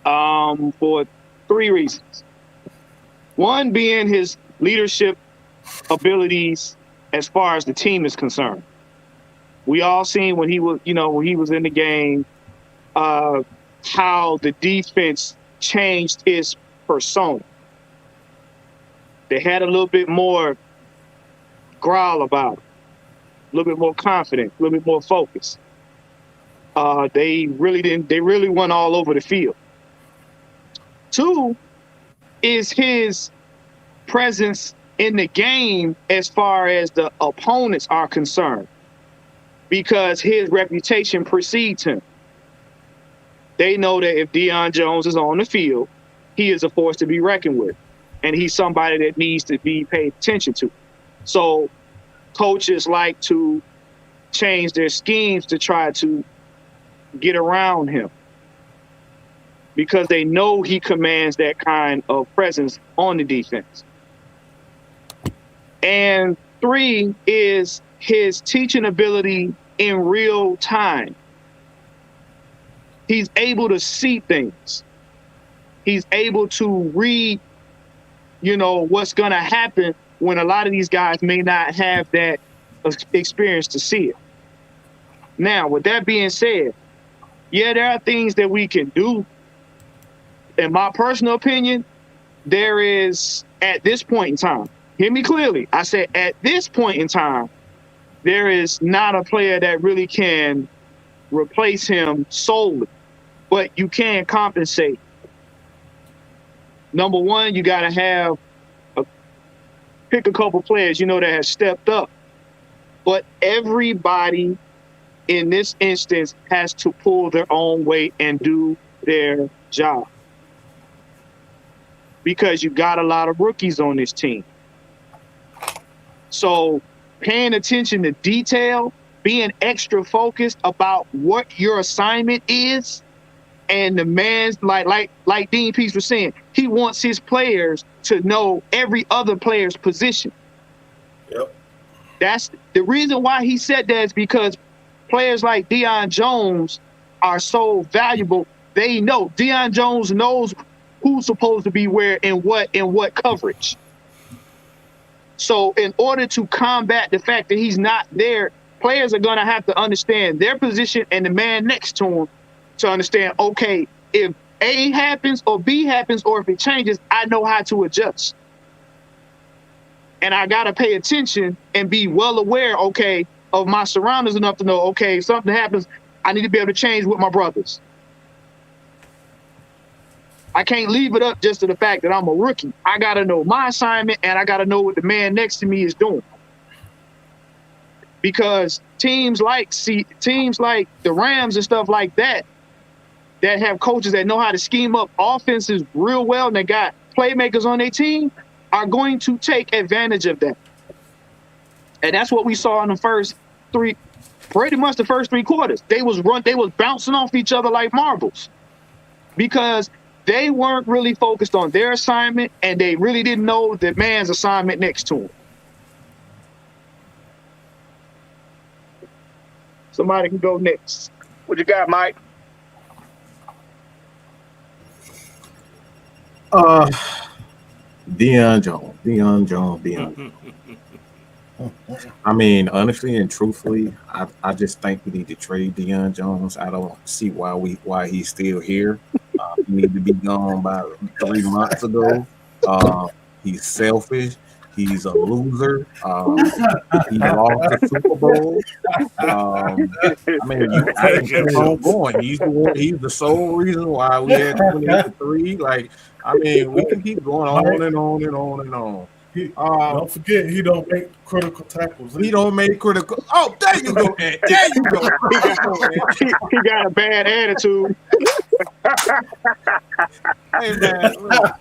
For 3 reasons. One being his leadership abilities as far as the team is concerned. We all seen when he was in the game, how the defense changed his persona. They had a little bit more growl about it, a little bit more confident, a little bit more focused. They really went all over the field. 2 is his presence in the game as far as the opponents are concerned, because his reputation precedes him. They know that if Deion Jones is on the field, he is a force to be reckoned with, and he's somebody that needs to be paid attention to. So coaches like to change their schemes to try to get around him, because they know he commands that kind of presence on the defense. And 3 is his teaching ability in real time. He's able to see things. He's able to read, what's going to happen when a lot of these guys may not have that experience to see it. Now, with that being said, yeah, there are things that we can do. In my personal opinion, there is, at this point in time, hear me clearly, I said at this point in time, there is not a player that really can replace him solely, but you can compensate. Number one, you got to pick a couple players, that have stepped up. But everybody in this instance has to pull their own weight and do their job, because you got a lot of rookies on this team. So paying attention to detail, being extra focused about what your assignment is, And the man's like Dean Peace was saying, he wants his players to know every other player's position. Yep. That's the reason why he said that, is because players like Deion Jones are so valuable. They know Deion Jones knows who's supposed to be where and what coverage. So in order to combat the fact that he's not there, players are going to have to understand their position and the man next to him to understand, okay, if A happens or B happens, or if it changes, I know how to adjust. And I got to pay attention and be well aware, okay, of my surroundings enough to know, okay, if something happens, I need to be able to change with my brothers. I can't leave it up just to the fact that I'm a rookie. I got to know my assignment, and I got to know what the man next to me is doing. Because teams like the Rams and stuff like that have coaches that know how to scheme up offenses real well, and they got playmakers on their team, are going to take advantage of that. And that's what we saw in the first pretty much the first three quarters. They was bouncing off each other like marbles, because they weren't really focused on their assignment, and they really didn't know the man's assignment next to him. Somebody can go next. What you got, Mike? Deion Jones. I mean, honestly and truthfully, I just think we need to trade Deion Jones. I don't see why he's still here. He needed to be gone by 3 months ago. He's selfish. He's a loser. He lost the Super Bowl. I mean, I can keep on going. He's the sole reason why we had 28-3. Like, I mean, we can keep going on and on and on and on. Don't forget, he don't make critical tackles. He don't make critical. Oh, there you go, Ed. There you go. He got a bad attitude. Hey man, look,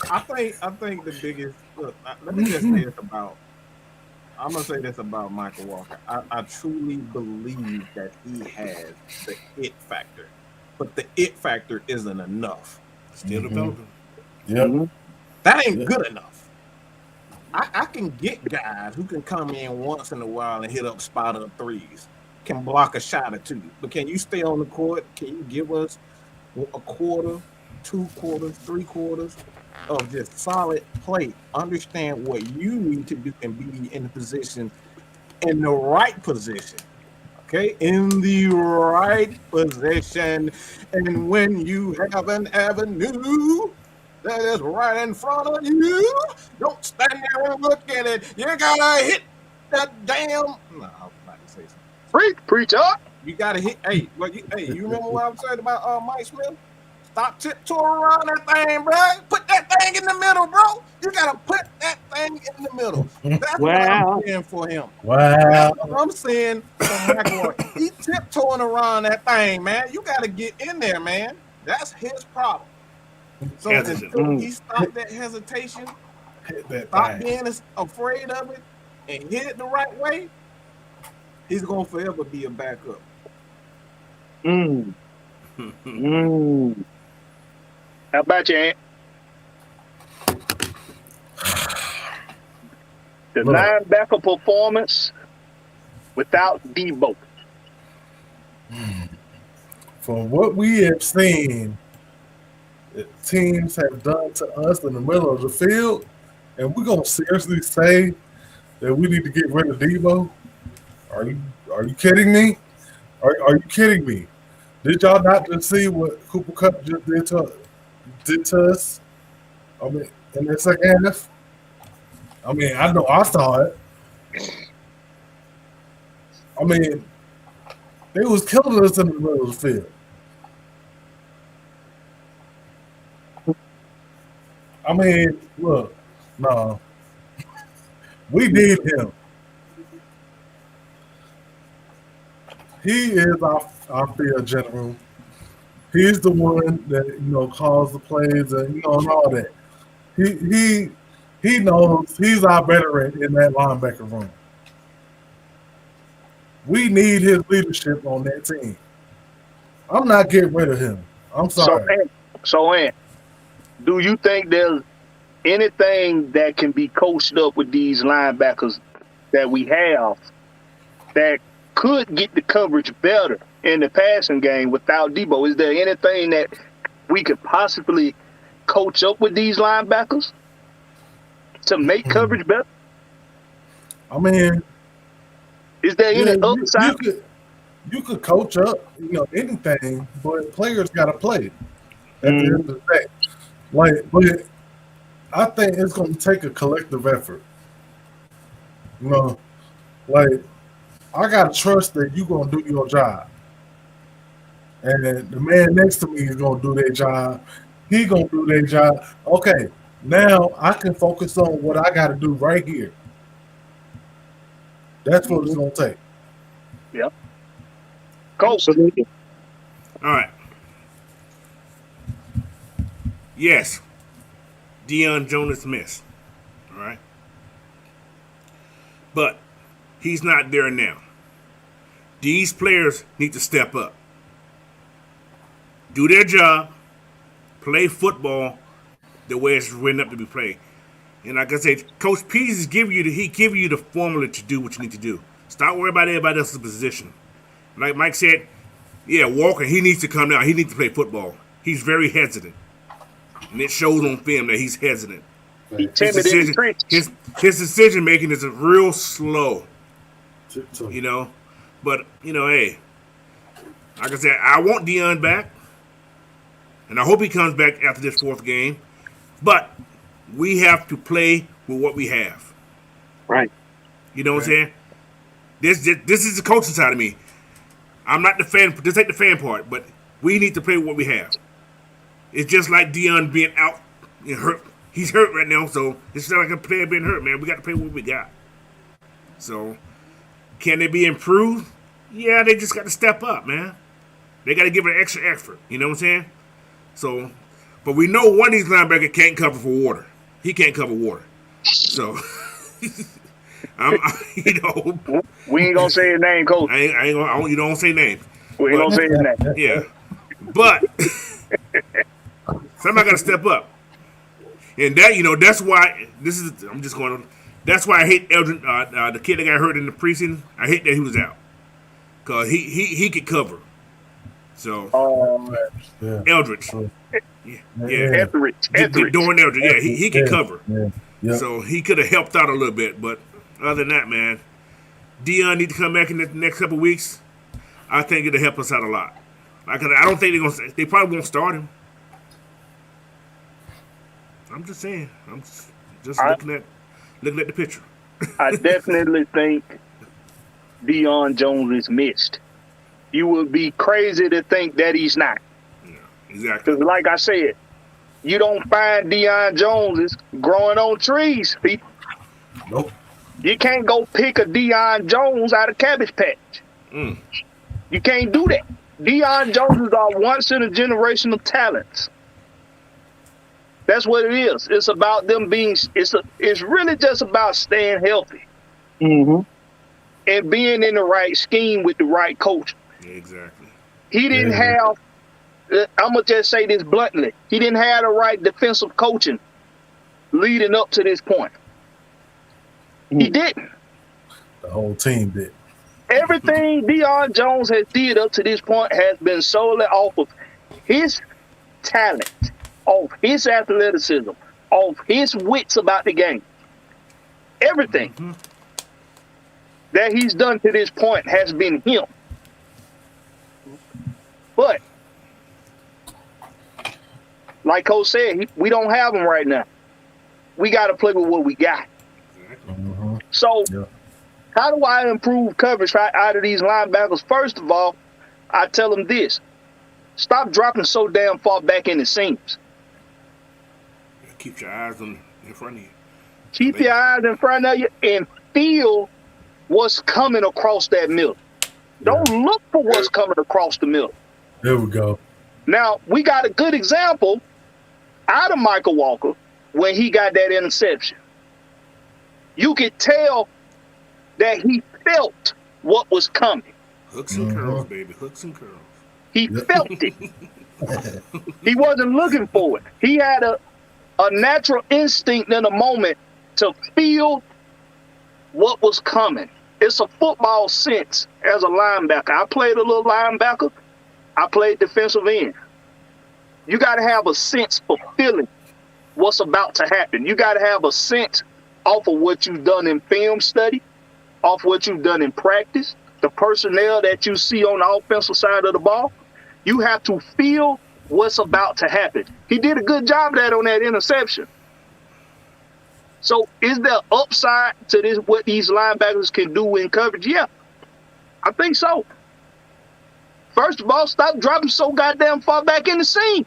I think the biggest. Look, let me just say this about. I'm gonna say this about Michael Walker. I truly believe that he has the it factor, but the it factor isn't enough. Still developing. Yep. That ain't good enough. I can get guys who can come in once in a while and hit up spot up threes, can block a shot or two. But can you stay on the court? Can you give us a quarter, 2 quarters, 3 quarters of just solid play? Understand what you need to do and be in the position, in the right position. Okay, in the right position. And when you have an avenue that is right in front of you, don't stand there and look at it. You gotta hit that damn. No, I was about to say something. Preach up. You gotta hit. Hey, you remember what I was saying about Mike Smith? Stop tiptoeing around that thing, bro. Put that thing in the middle, bro. You gotta put that thing in the middle. That's what I'm saying for him. Wow. That's what I'm saying for Michael. He tiptoeing around that thing, man. You gotta get in there, man. That's his problem. So until he stopped that hesitation, stop being afraid of it, and hit it the right way, he's gonna forever be a backup. How about you, Ant? The linebacker performance without Debo. From what we have seen, that teams have done to us in the middle of the field, and we're gonna seriously say that we need to get rid of Debo? Are you kidding me? Are you kidding me? Did y'all not just see what Cooper Kupp just did to us? I mean, in the second half. I mean, I know I saw it. I mean, they was killing us in the middle of the field. I mean, look, no. We need him. He is our field general. He's the one that calls the plays and and all that. He knows he's our veteran in that linebacker room. We need his leadership on that team. I'm not getting rid of him. I'm So, sorry. Ant, do you think there's anything that can be coached up with these linebackers that we have that could get the coverage better in the passing game without Debo? Is there anything that we could possibly coach up with these linebackers to make coverage better? I mean, Is there yeah, any upside? you could coach up, anything, but players got to play at the end of the day. But I think it's going to take a collective effort. Like I got to trust that you're going to do your job, and the man next to me is going to do their job. He going to do their job. Okay, now I can focus on what I got to do right here. That's what it's going to take. Yeah. Coach. Absolutely. All right. Yes, Deion Jones missed. All right. But he's not there now. These players need to step up, do their job, play football the way it's written up to be played. And like I said, Coach Pease give you the formula to do what you need to do. Stop worrying about everybody else's position. Like Mike said, yeah, Walker, he needs to come down. He needs to play football. He's very hesitant. And it shows on film that he's hesitant. He timid in the trenches. His decision making is real slow. But hey, like I said, I want Deion back, and I hope he comes back after this fourth game. But we have to play with what we have. Right. You know what I'm saying? This is the coaching side of me. I'm not the fan. This ain't the fan part, but we need to play with what we have. It's just like Deion being out and hurt. He's hurt right now, so it's not like a player being hurt, man. We got to play what we got. So, can they be improved? Yeah, they just got to step up, man. They got to give it an extra effort. You know what I'm saying? So, but we know one of these linebackers can't cover for water. He can't cover water. So, we ain't gonna say his name, Coach. I ain't gonna. You don't say names. We ain't gonna say his name. Yeah, but somebody got to step up, and that's why this is. I'm just going. That's why I hate Eldrin, the kid that got hurt in the preseason. I hate that he was out because he could cover. So Eldridge, Etheridge. Doran Eldridge, yeah, he could cover. Yeah. So he could have helped out a little bit, but other than that, man, Deion need to come back in the next couple of weeks. I think it'll help us out a lot. I don't think they probably won't start him. I'm just saying. I'm just looking at the picture. I definitely think Deion Jones is missed. You would be crazy to think that he's not. Yeah, exactly. Because like I said, you don't find Deion Joneses growing on trees, people. Nope. You can't go pick a Deion Jones out of Cabbage Patch. You can't do that. Deion Joneses are once in a generational talents. That's what it is. It's about them being. It's really just about staying healthy and being in the right scheme with the right coach. Yeah, exactly. He didn't have. I'm gonna just say this bluntly. He didn't have the right defensive coaching leading up to this point. He didn't. The whole team did. Everything Deion Jones has did up to this point has been solely off of his talent, off his athleticism, off his wits about the game. Everything that he's done to this point has been him. But, like Coach said, we don't have him right now. We got to play with what we got. So, how do I improve coverage out of these linebackers? First of all, I tell them this. Stop dropping so damn far back in the seams. Keep your eyes in front of you. Keep your eyes in front of you and feel what's coming across that middle. Don't look for what's coming across the middle. There we go. Now, we got a good example out of Michael Walker when he got that interception. You could tell that he felt what was coming. Hooks and curls, baby. Hooks and curls. He felt it. He wasn't looking for it. He had a natural instinct in a moment to feel what was coming. It's a football sense as a linebacker. I played a little linebacker. I played defensive end. You got to have a sense for feeling what's about to happen. You got to have a sense off of what you've done in film study, off what you've done in practice, the personnel that you see on the offensive side of the ball. You have to feel what's about to happen. He did a good job of that on that interception. So is there upside to this, what these linebackers can do in coverage? Yeah, I think so. First of all, stop dropping so goddamn far back in the seams.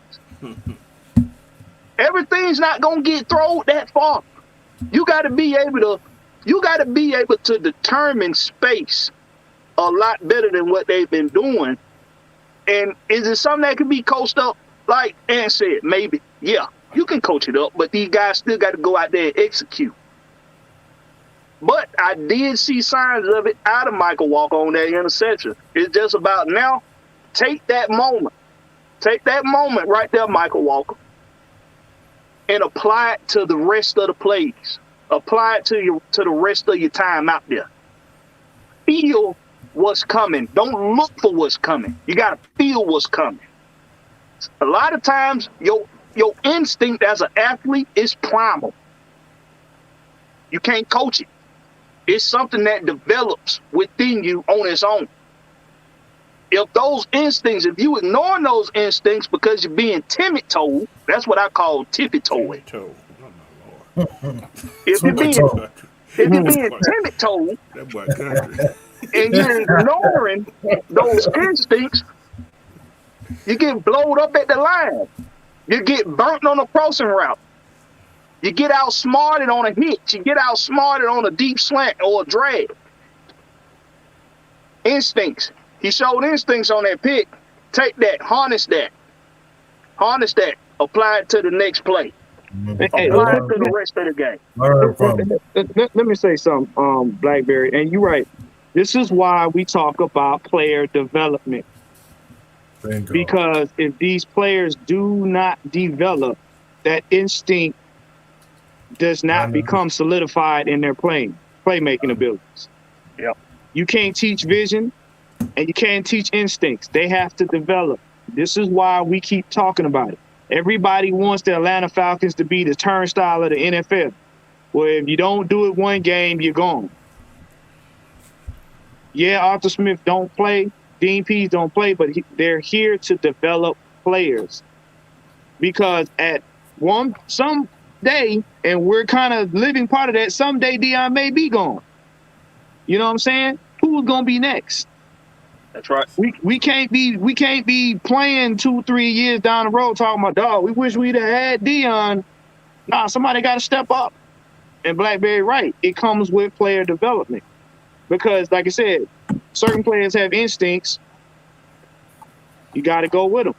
Everything's not gonna get thrown that far. You gotta be able to determine space a lot better than what they've been doing. And is it something that can be coached up? Like Ant said, maybe. Yeah, you can coach it up, but these guys still got to go out there and execute. But I did see signs of it out of Michael Walker on that interception. It's just about now, take that moment. Take that moment right there, Michael Walker, and apply it to the rest of the plays. Apply it to the rest of your time out there. Feel what's coming. Don't look for what's coming. You got to feel what's coming. A lot of times, your instinct as an athlete is primal. You can't coach it. It's something that develops within you on its own. If if you ignore those instincts because you're being timid-toed, that's what I call tippy-toeing. If you're being timid-toed, and you're ignoring those instincts, you get blowed up at the line. You get burnt on a crossing route. You get outsmarted on a hitch. You get outsmarted on a deep slant or a drag. Instincts. He showed instincts on that pick. Take that. Harness that. Apply it to the next play. Hey, apply it to the rest of the game. Let me say something, Blackberry, and you're right. This is why we talk about player development. Because if these players do not develop, that instinct does not become solidified in their playmaking abilities. Yeah. You can't teach vision and you can't teach instincts. They have to develop. This is why we keep talking about it. Everybody wants the Atlanta Falcons to be the turnstile of the NFL. Well, if you don't do it one game, you're gone. Yeah, Arthur Smith don't play. Dean Pease don't play, but they're here to develop players. Because at some day, and we're kind of living part of that, someday Deion may be gone. You know what I'm saying? Who's gonna be next? That's right. We can't be playing 2-3 years down the road talking about, dog, we wish we'd have had Deion. Nah, somebody got to step up. And Blackberry right, it comes with player development. Because, like I said, certain players have instincts. You got to go with them.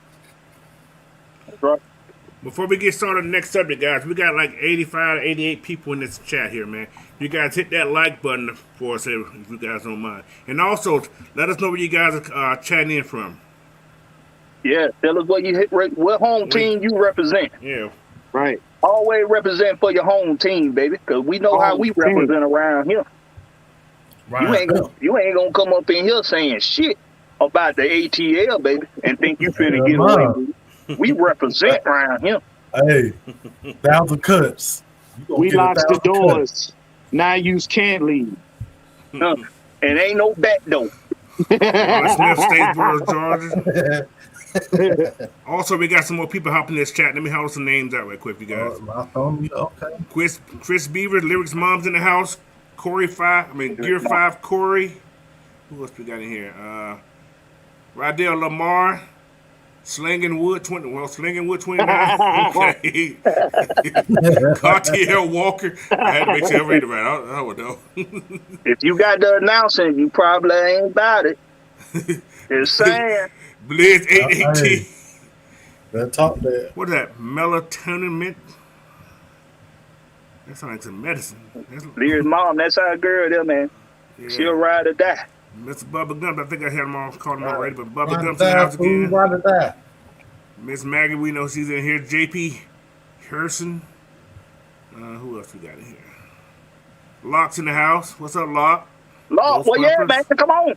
That's right. Before we get started on the next subject, guys, we got like 85, 88 people in this chat here, man. You guys hit that like button for us if you guys don't mind. And also, let us know where you guys are chatting in from. Yeah, tell us what home team you represent. Yeah. Right. Always represent for your home team, baby, because we know how we represent around here. Right. You ain't gonna come up in here saying shit about the ATL, baby, and think you finna get away with it. We represent around here. Hey, 1,000 cuts. We locked the doors. Now you can't leave. And ain't no back door. Smith, Statesboro, Georgia. Also, we got some more people hopping in this chat. Let me holler some names out right quick, you guys. Okay. Chris Beaver, Lyrics Mom's in the house. Gear 5, Corey. Who else we got in here? Rydell Lamar. Slinging Wood 29. Okay. Cartier Walker. I had to make sure I read it right. I would know. If you got the announcing, you probably ain't about it. Just saying. Blizz 818. That talk there. What is that? Melatonin mint? That sounds like some medicine. Lear's mom, that's our girl there, man. Yeah. She'll ride or die. Mr. Bubba Gump, I think I had him all called him already, but Bubba Ride or Gump's in the die, house fool. again. Ride or die. Ms Maggie, we know she's in here. JP Herson. Who else we got in here? Lock's in the house. What's up, Lock? Lord, Ghost well, yeah, Bumpers. man, come on.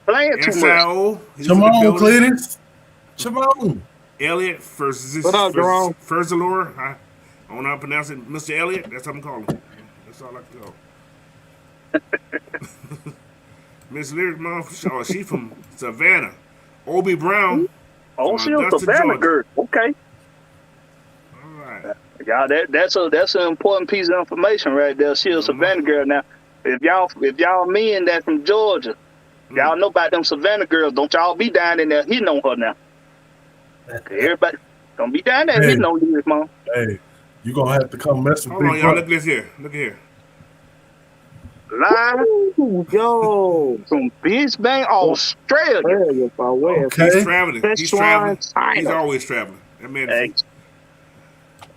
Playing too much. SIO. He's Come in the on, building. Cletus. Come on. Elliot first. What up, Jerome? Furzalor. I don't know how to pronounce it. Mr. Elliot. That's what I'm calling him. That's all I can call. Miss Lyric Mom. Oh, she from Savannah. Obi Brown. Oh, from she was Augusta, Savannah Georgia. girl. Okay. All right. Y'all, that's an important piece of information right there. She a Savannah girl. Now, if y'all men that from Georgia, y'all know about them Savannah girls, don't y'all be down in there hitting on her now. Everybody don't be down there hitting on you, mom. Hey, you gonna have to come mess with Hold on, Big y'all. Brother. Look at this here. Look here. Live Ooh, yo, from Brisbane, Australia. Australia, by way of Okay. He's traveling. He's Sichuan, traveling. China. He's always traveling. That man. Hey,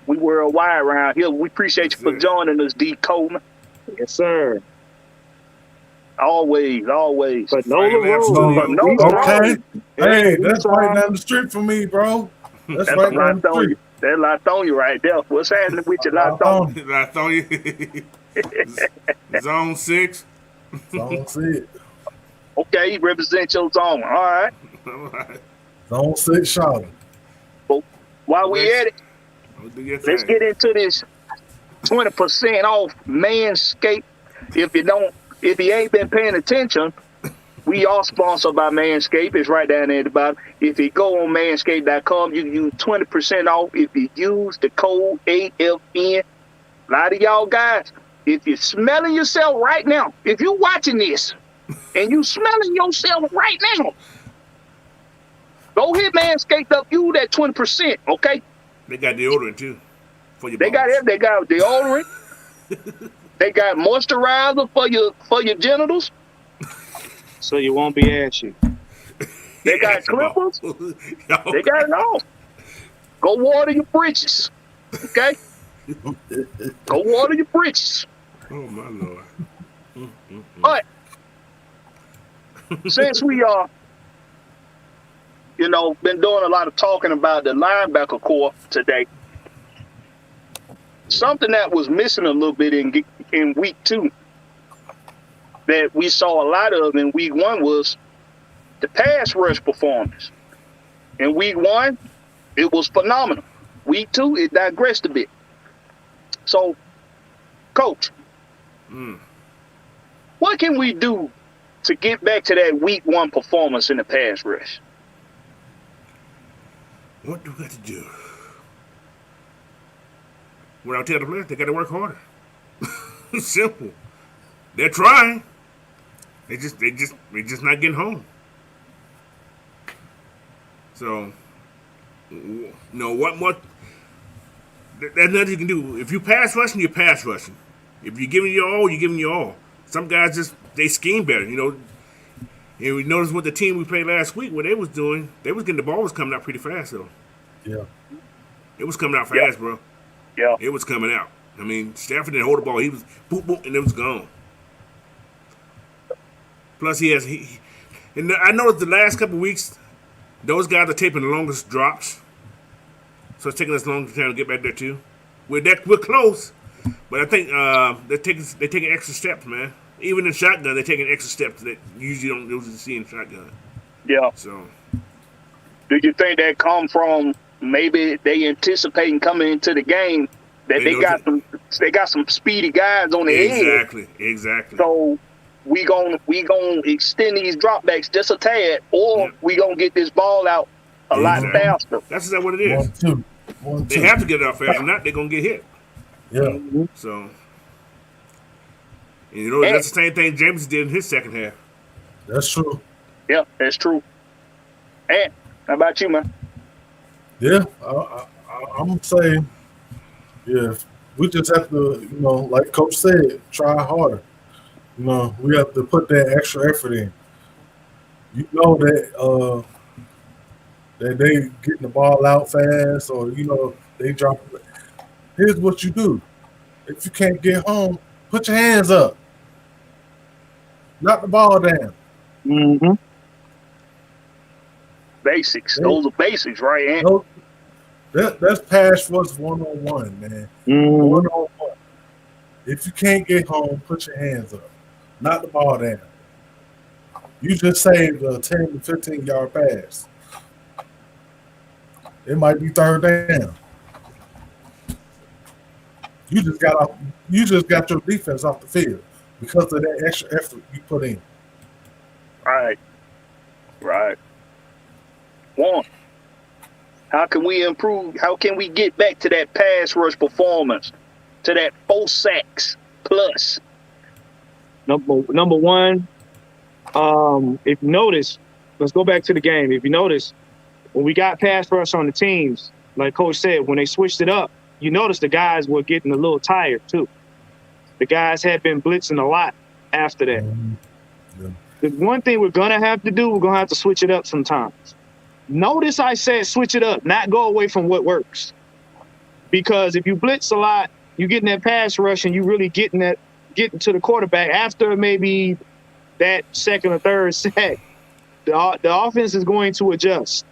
we worldwide around here. We appreciate you for joining us, D. Coleman. Yes, sir. Always. But no Fire Lab Studio. But no, Okay. Hey, we that's try. right down the street from me, bro. That's That's right a down lot the on you. street. That's a lot on you right there. What's happening with you, lot on? I thought you. Zone 6. Zone 6. Okay, represent your zone. All right. All right. Zone 6 shouting. But while we at it, Do your let's thing. get into this 20% off Manscaped. If you ain't been paying attention, we are sponsored by Manscaped. It's right down there at the bottom. If you go on manscaped.com, you can use 20% off if you use the code AFN. A lot of y'all guys, if you're smelling yourself right now, if you're watching this and you smelling yourself right now, go hit Manscaped up, you that 20%, okay? They got deodorant too. For your They got balls. it. They got deodorant. They got moisturizer for your genitals. So you won't be ashy. They got clippers. They got it all. Go water your britches, okay? Go water your britches. Oh my lord. But since we are, been doing a lot of talking about the linebacker core today, something that was missing a little bit in week 2 that we saw a lot of in week 1 was the pass rush performance. In week 1, it was phenomenal. Week 2, it digressed a bit. So, Coach, what can we do to get back to that week 1 performance in the pass rush? What do we got to do? What I'll tell the players, they got to work harder. Simple. They're trying. They just not getting home. So, what? There's nothing you can do. If you pass rushing, you're pass rushing. If you're giving your all, you're giving your all. Some guys they scheme better, And we noticed what the team we played last week, what they was doing, they was getting the ball was coming out pretty fast though. Yeah. It was coming out fast, bro. Yeah. It was coming out. I mean, Stafford didn't hold the ball. He was boop boop, and it was gone. Plus, and I noticed the last couple of weeks, those guys are taking the longest drops. So it's taking us a long time to get back there too. We're close, but I think they're taking extra steps, man. Even in shotgun, they're taking extra steps that you usually don't see in shotgun. Yeah. So, do you think that come from maybe they anticipating coming into the game that they got some speedy guys on the edge? Exactly. So we gonna extend these dropbacks just a tad, or we gonna get this ball out a lot faster. That's exactly what it is. 1-2. They have to get it out fast, if not, they're gonna get hit. Yeah. So, and that's the same thing James did in his second half. That's true. Yeah, that's true. And how about you, man? Yeah. I'm saying, yeah, we just have to, like Coach said, try harder. We have to put that extra effort in. You know that that they getting the ball out fast, or they drop it. Here's what you do: if you can't get home, put your hands up. Knock the ball down. Mm-hmm. Basics. Those are basics, right? Ant? No, that's pass rush 101, man. Mm-hmm. 101. If you can't get home, put your hands up. Knock the ball down. You just saved a 10 to 15 yard pass. It might be third down. You just got off. You just got your defense off the field because of that extra effort you put in. Right. Right. One. How can we improve? How can we get back to that pass rush performance? To that 4 sacks plus? Number one, if you notice, let's go back to the game. If you notice, when we got pass rush on the teams, like Coach said, when they switched it up, you notice the guys were getting a little tired too. The guys had been blitzing a lot after that. Yeah. The one thing we're gonna have to do, we're gonna have to switch it up sometimes. Notice I said switch it up, not go away from what works. Because if you blitz a lot, you're getting that pass rush and you really getting to the quarterback after maybe that second or third sack. The offense is going to adjust.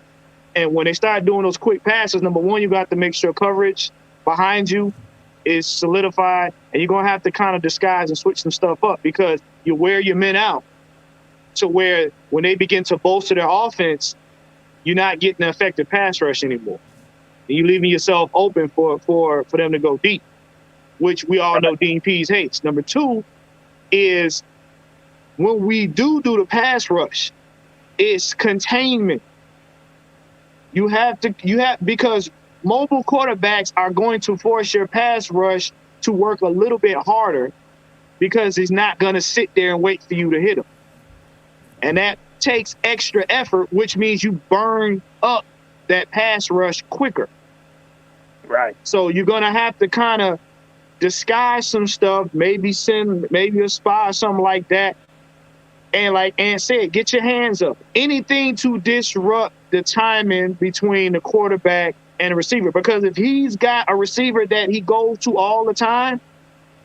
And when they start doing those quick passes, number one, you got to make sure coverage behind you is solidified, and you're going to have to kind of disguise and switch some stuff up because you wear your men out to where when they begin to bolster their offense, you're not getting an effective pass rush anymore. And you're leaving yourself open for them to go deep, which we all know Dean Pease hates. Number two is when we do the pass rush, it's containment. Because mobile quarterbacks are going to force your pass rush to work a little bit harder because he's not going to sit there and wait for you to hit him. And that takes extra effort, which means you burn up that pass rush quicker. Right. So you're going to have to kind of disguise some stuff, maybe send a spy or something like that. And like Ant said, get your hands up. Anything to disrupt the timing between the quarterback and the receiver. Because if he's got a receiver that he goes to all the time,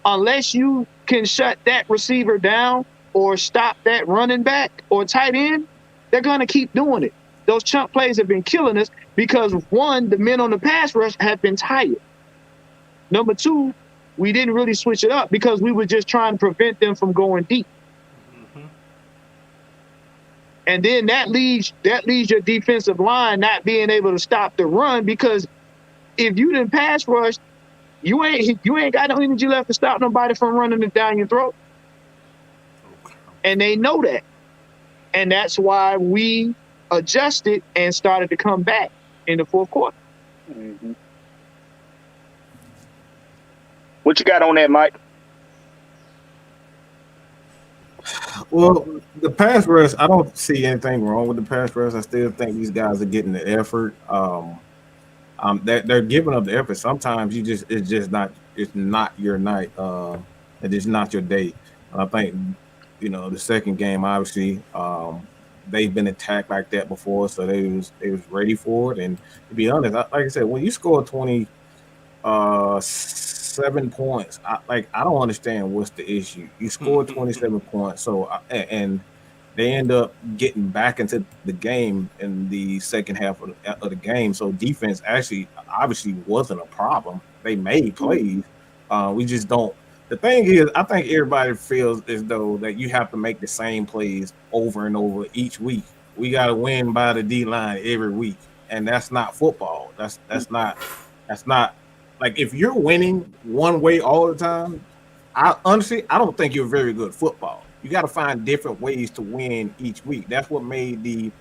unless you can shut that receiver down or stop that running back or tight end, they're going to keep doing it. Those chunk plays have been killing us because, one, the men on the pass rush have been tired. Number two, we didn't really switch it up because we were just trying to prevent them from going deep. And then that leaves your defensive line not being able to stop the run because if you didn't pass rush, you ain't got no energy left to stop nobody from running it down your throat. And they know that. And that's why we adjusted and started to come back in the fourth quarter. Mm-hmm. What you got on that, Mike? Well, the pass rush, I don't see anything wrong with the pass rush. I still think these guys are getting the effort. They're giving up the effort. Sometimes it's not your night. It is not your day. And I think, the second game, obviously, they've been attacked like that before, so they was ready for it. And to be honest, like I said, when you score 7 points, I don't understand what's the issue. You scored 27 points, so and they end up getting back into the game in the second half of the game. So defense actually obviously wasn't a problem. They made plays. We just don't. The thing is, I think everybody feels as though that you have to make the same plays over and over each week. We got to win by the D line every week, and that's not football. That's not. Like, if you're winning one way all the time, I don't think you're very good at football. You got to find different ways to win each week. That's what made the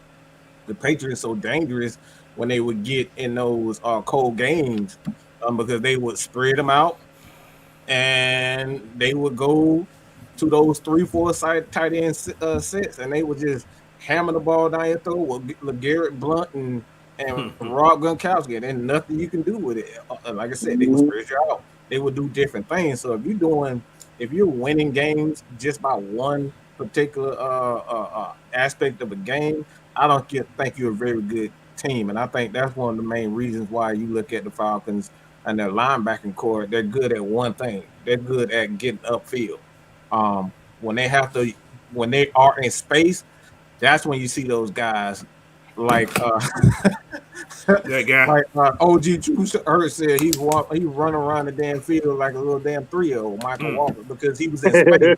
Patriots so dangerous when they would get in those cold games, because they would spread them out and they would go to those 3-4 tight end sets, and they would just hammer the ball down your throat with LeGarrette Blount and Rob Gronkowski, and then nothing you can do with it. Like I said, they would spread you out. They would do different things. So if you're winning games just by one particular aspect of a game, I don't think you're a very good team. And I think that's one of the main reasons why you look at the Falcons and their linebacking core. They're good at one thing. They're good at getting upfield. When they have to when they are in space, that's when you see those guys like That guy. like OG True said he run around the damn field like a little damn 3-year-old Michael Walker because he was in space.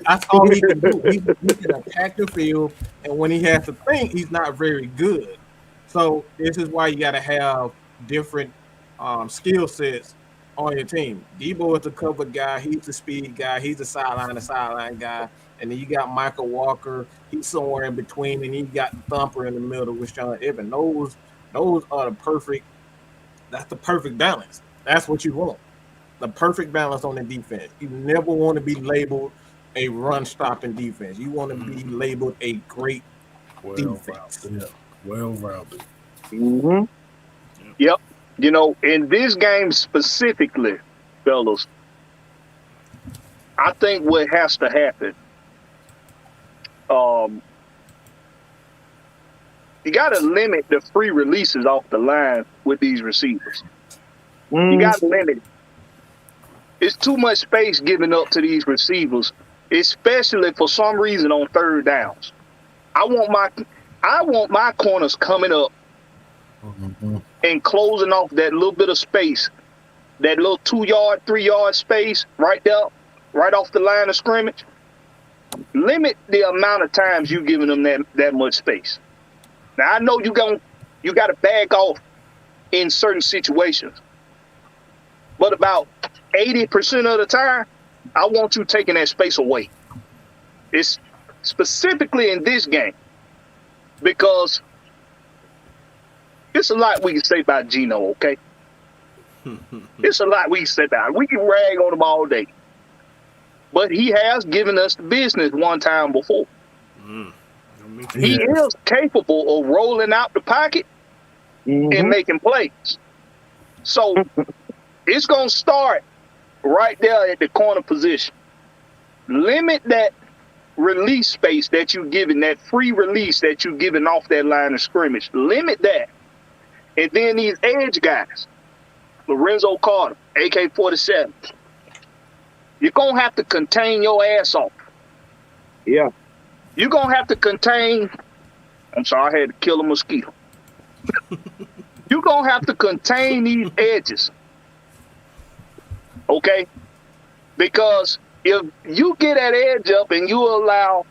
That's all he can do. He can attack the field, and when he has to think, he's not very good. So this is why you got to have different skill sets on your team. Debo is the cover guy. He's the speed guy. He's the sideline guy. And then you got Michael Walker. He's somewhere in between, and you got Thumper in the middle with Sean Evan. Those are the perfect. That's the perfect balance. That's what you want. The perfect balance on the defense. You never want to be labeled a run-stopping defense. You want to be labeled a great defense. Yeah, well-rounded. Mm-hmm. Yep. You know, in this game specifically, fellas, I think what has to happen, you got to limit the free releases off the line with these receivers. You got to limit it. It's too much space given up to these receivers, especially for some reason on third downs. I want my corners coming up and closing off that little bit of space, that little 2-yard, 3-yard space right there, right off the line of scrimmage. Limit the amount of times you giving them that much space. Now I know you got to back off in certain situations, but about 80% of the time, I want you taking that space away. It's specifically in this game because it's a lot we can say about Geno, okay? It's a lot we can say about him. We can rag on him all day. But he has given us the business one time before. He is capable of rolling out the pocket and making plays. So it's going to start right there at the corner position. Limit that release space that you're giving, that free release that you're giving off that line of scrimmage. Limit that. And then these edge guys, Lorenzo Carter, AK-47, you're going to have to contain your ass off. Yeah. You're going to have to contain, I'm sorry, I had to kill a mosquito. You're going to have to contain these edges. Okay? Because if you get that edge up and you allow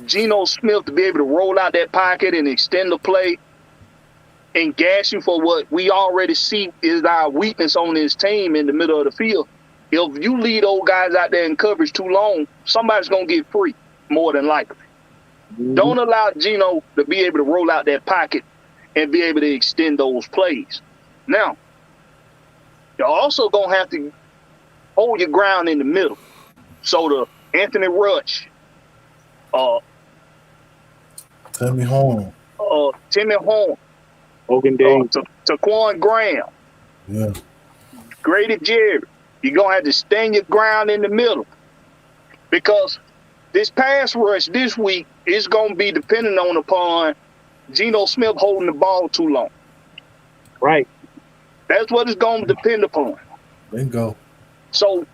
Geno Smith to be able to roll out that pocket and extend the play and gas you for what we already see is our weakness on this team in the middle of the field, if you leave those guys out there in coverage too long, somebody's going to get free, more than likely. Don't allow Geno to be able to roll out that pocket and be able to extend those plays. Now, you're also going to have to hold your ground in the middle. So the Anthony Rush, Timmy Horn, Hogan Day, Taquan Graham, yeah, Grady Jerry, you're going to have to stand your ground in the middle because this pass rush this week is going to be dependent upon Geno Smith holding the ball too long. Right. That's what it's going to depend upon. bingo. So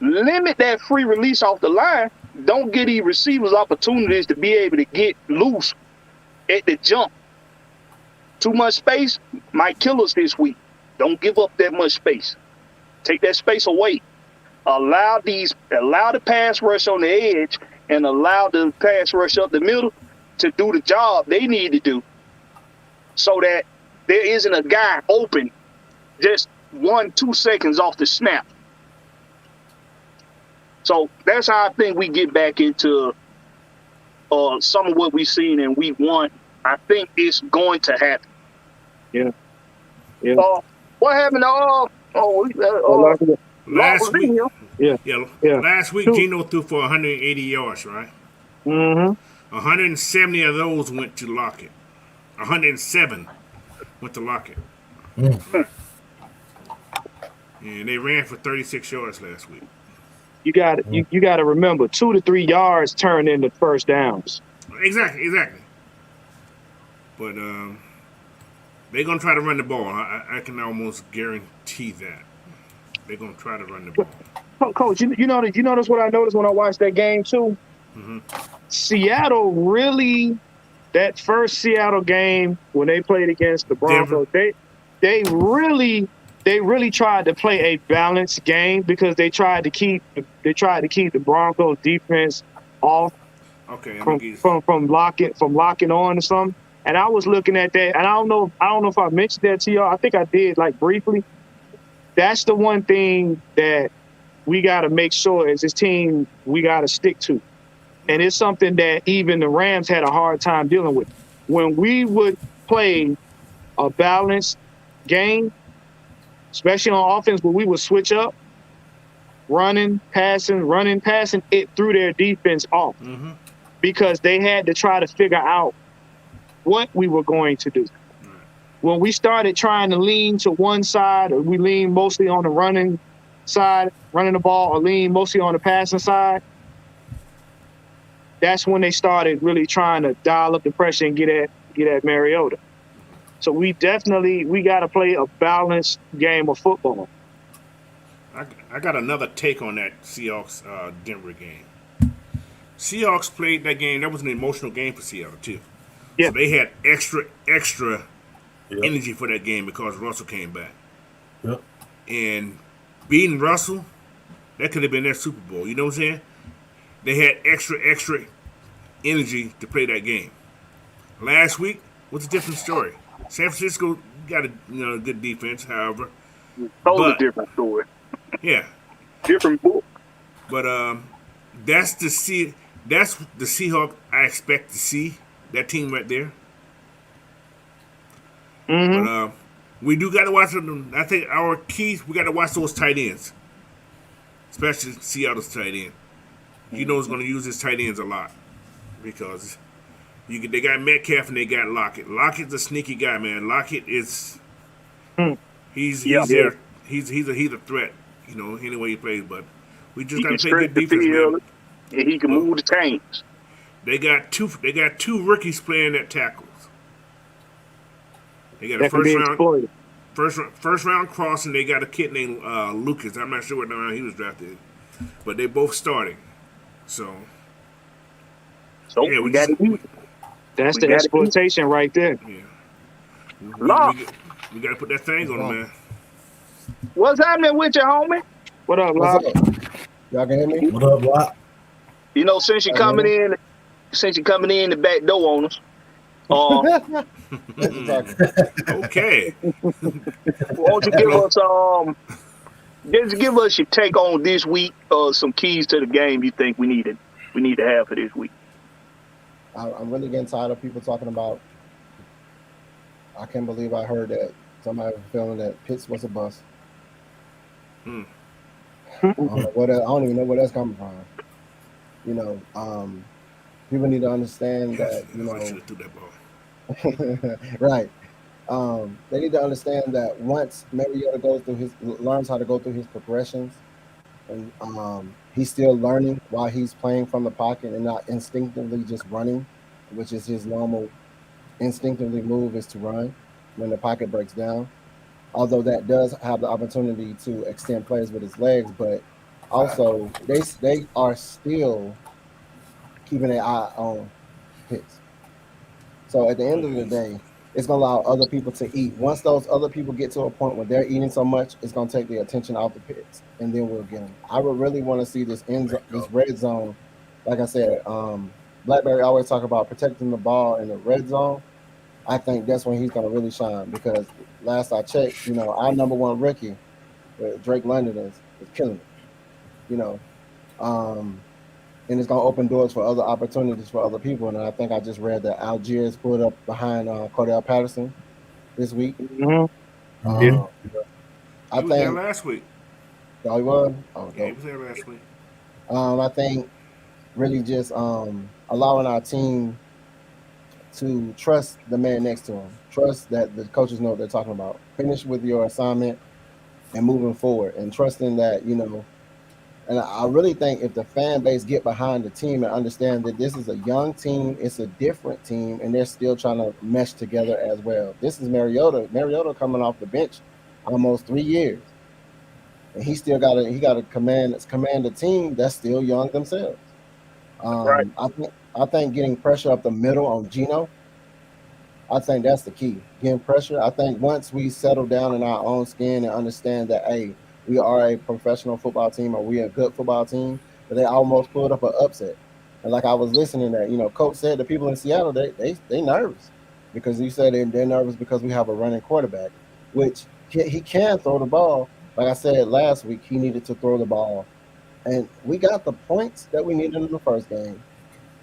limit that free release off the line. Don't give these receivers opportunities to be able to get loose at the jump. Too much space might kill us this week. Don't give up that much space. Take that space away. Allow the pass rush on the edge and allow the pass rush up the middle to do the job they need to do so that there isn't a guy open just 1-2 seconds off the snap. So that's how I think we get back into some of what we've seen in week 1. I think it's going to happen. Yeah. Yeah. What happened to last week? Yeah. Last week, Geno threw for 180 yards, right? 170 of those went to Lockett. 107 went to Lockett. And they ran for 36 yards last week. You got to remember 2 to 3 yards turn into first downs. Exactly. But they're gonna try to run the ball. I can almost guarantee that they're gonna try to run the ball. Coach, you notice what I noticed when I watched that game too. Mm-hmm. Seattle really, that first Seattle game when they played against the Denver. Broncos, they really tried to play a balanced game because they tried to keep the Broncos defense off Okay, I'm from gonna get from locking on or something. And I was looking at that, and I don't know if I mentioned that to y'all. I think I did, like, briefly. That's the one thing that we got to make sure as this team we got to stick to. And it's something that even the Rams had a hard time dealing with. When we would play a balanced game, especially on offense, where we would switch up, running, passing, it threw their defense off Mm-hmm. because they had to try to figure out what we were going to do. When we started trying to lean to one side, or we lean mostly on the running side, running the ball, or lean mostly on the passing side, that's when they started really trying to dial up the pressure and get at Mariota. So we got to play a balanced game of football. I got another take on that Seahawks Denver game. Seahawks played that game. That was an emotional game for Seattle too. Yeah. So they had extra Yep. energy for that game because Russell came back. Yep. And beating Russell, that could have been their Super Bowl. You know what I'm saying? They had extra energy to play that game. Last week was a different story. San Francisco got a good defense, however. Totally different story. Yeah. Different book. But that's the Seahawks I expect to see, that team right there. Mm-hmm. But we do got to watch them. I think our keys, we got to watch those tight ends, especially Seattle's tight end. You know, he's going to use his tight ends a lot because they got Metcalf and they got Lockett. Lockett's a sneaky guy, man. Lockett is he's there. He's a threat. You know, any way he plays, but we just got to play good defense, man. And he can move the chains. They got two rookies playing at tackles. They got a first round cross, and they got a kid named Lucas. I'm not sure what round he was drafted, but they both starting. So yeah, we got to use it. That's the exploitation right there. Yeah, we got to put that thing on him, man. What's happening with you, homie? What up, Locke? Y'all can hear me? What up, Lot? You know, since you're coming in the back door on us. Okay. Won't you give us your take on this week? Some keys to the game you think we need to have for this week. I'm really getting tired of people talking about. I can't believe I heard that somebody was feeling that Pitts was a bust. I don't even know where that's coming from. You know, people need to understand that. You know, I should have threw that ball. Right. They need to understand that once Mariota learns how to go through his progressions, and he's still learning while he's playing from the pocket and not instinctively just running, which is his normal instinctively move is to run when the pocket breaks down. Although that does have the opportunity to extend plays with his legs, but also they are still keeping an eye on Pitts. So at the end of the day, it's going to allow other people to eat. Once those other people get to a point where they're eating so much, it's going to take the attention off the Pitts, and then we'll get them. I would really want to see this red zone. Like I said, Blackberry always talk about protecting the ball in the red zone. I think that's when he's going to really shine because last I checked, you know, our number one rookie, Drake London, is killing it. You know, and it's going to open doors for other opportunities for other people. And I think I just read that Algiers put up behind Cordell Patterson this week. Mm-hmm. I was there last week. Oh, he was? Oh, yeah, he was there last week. I think really just allowing our team to trust the man next to him. Trust that the coaches know what they're talking about. Finish with your assignment and moving forward and trusting that, you know, and I really think if the fan base get behind the team and understand that this is a young team, it's a different team, and they're still trying to mesh together as well. This is Mariota. Mariota coming off the bench almost 3 years. and he got to command a team that's still young themselves. Right. I think getting pressure up the middle on Gino, I think that's the key. Getting pressure. I think once we settle down in our own skin and understand that, hey, we are a professional football team or we are a good football team, that they almost pulled up an upset. And like I was listening that, Coach said the people in Seattle, they nervous because he said they're nervous because we have a running quarterback, which he can throw the ball. Like I said last week, he needed to throw the ball. And we got the points that we needed in the first game.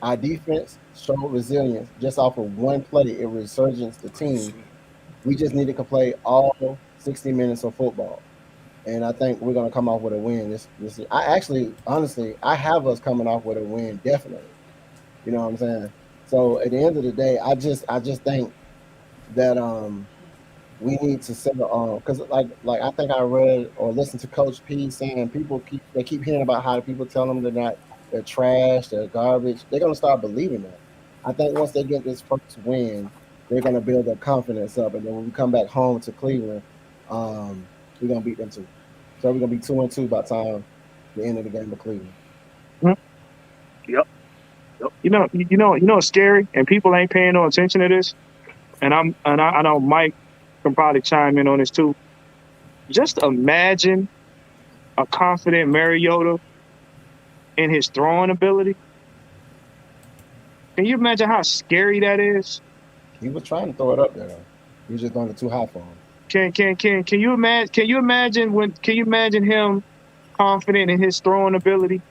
Our defense showed resilience just off of one play. It resurgence the team. We just needed to play all 60 minutes of football. And I think we're going to come off with a win. This I actually, honestly, I have us coming off with a win, definitely. You know what I'm saying? So at the end of the day, I just think that we need to settle on because like I think I read or listened to Coach P saying they keep hearing about how people tell them they're trash, they're garbage. They're gonna start believing that. I think once they get this first win, they're gonna build their confidence up, and then when we come back home to Cleveland, we're gonna beat them too. So we're gonna be 2-2 by the time the end of the game with Cleveland. Yep. You know, it's scary, and people ain't paying no attention to this. And I know Mike can probably chime in on this too. Just imagine a confident Mariota in his throwing ability. Can you imagine how scary that is? He was trying to throw it up there though. He was just throwing it too high for him. Can you imagine him confident in his throwing ability?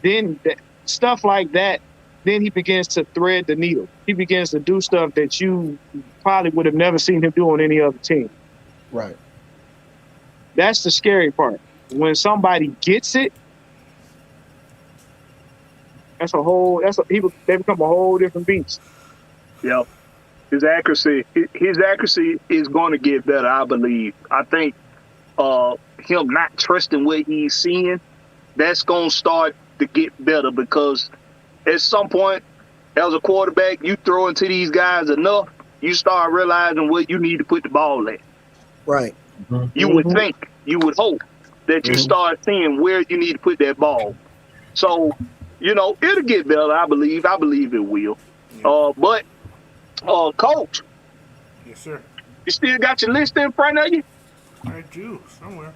Then stuff like that, then he begins to thread the needle. He begins to do stuff that you probably would have never seen him do on any other team. Right. That's the scary part. When somebody gets it, they become a whole different beast. Yep. His accuracy is going to get better, I believe. I think him not trusting what he's seeing, that's going to start to get better because at some point, as a quarterback, you throw into these guys enough, you start realizing what you need to put the ball at. Right. You would think, you would hope that you start seeing where you need to put that ball. So, it'll get better, I believe. I believe it will. But, Coach. Yes, sir. You still got your list in front of you? I do, somewhere.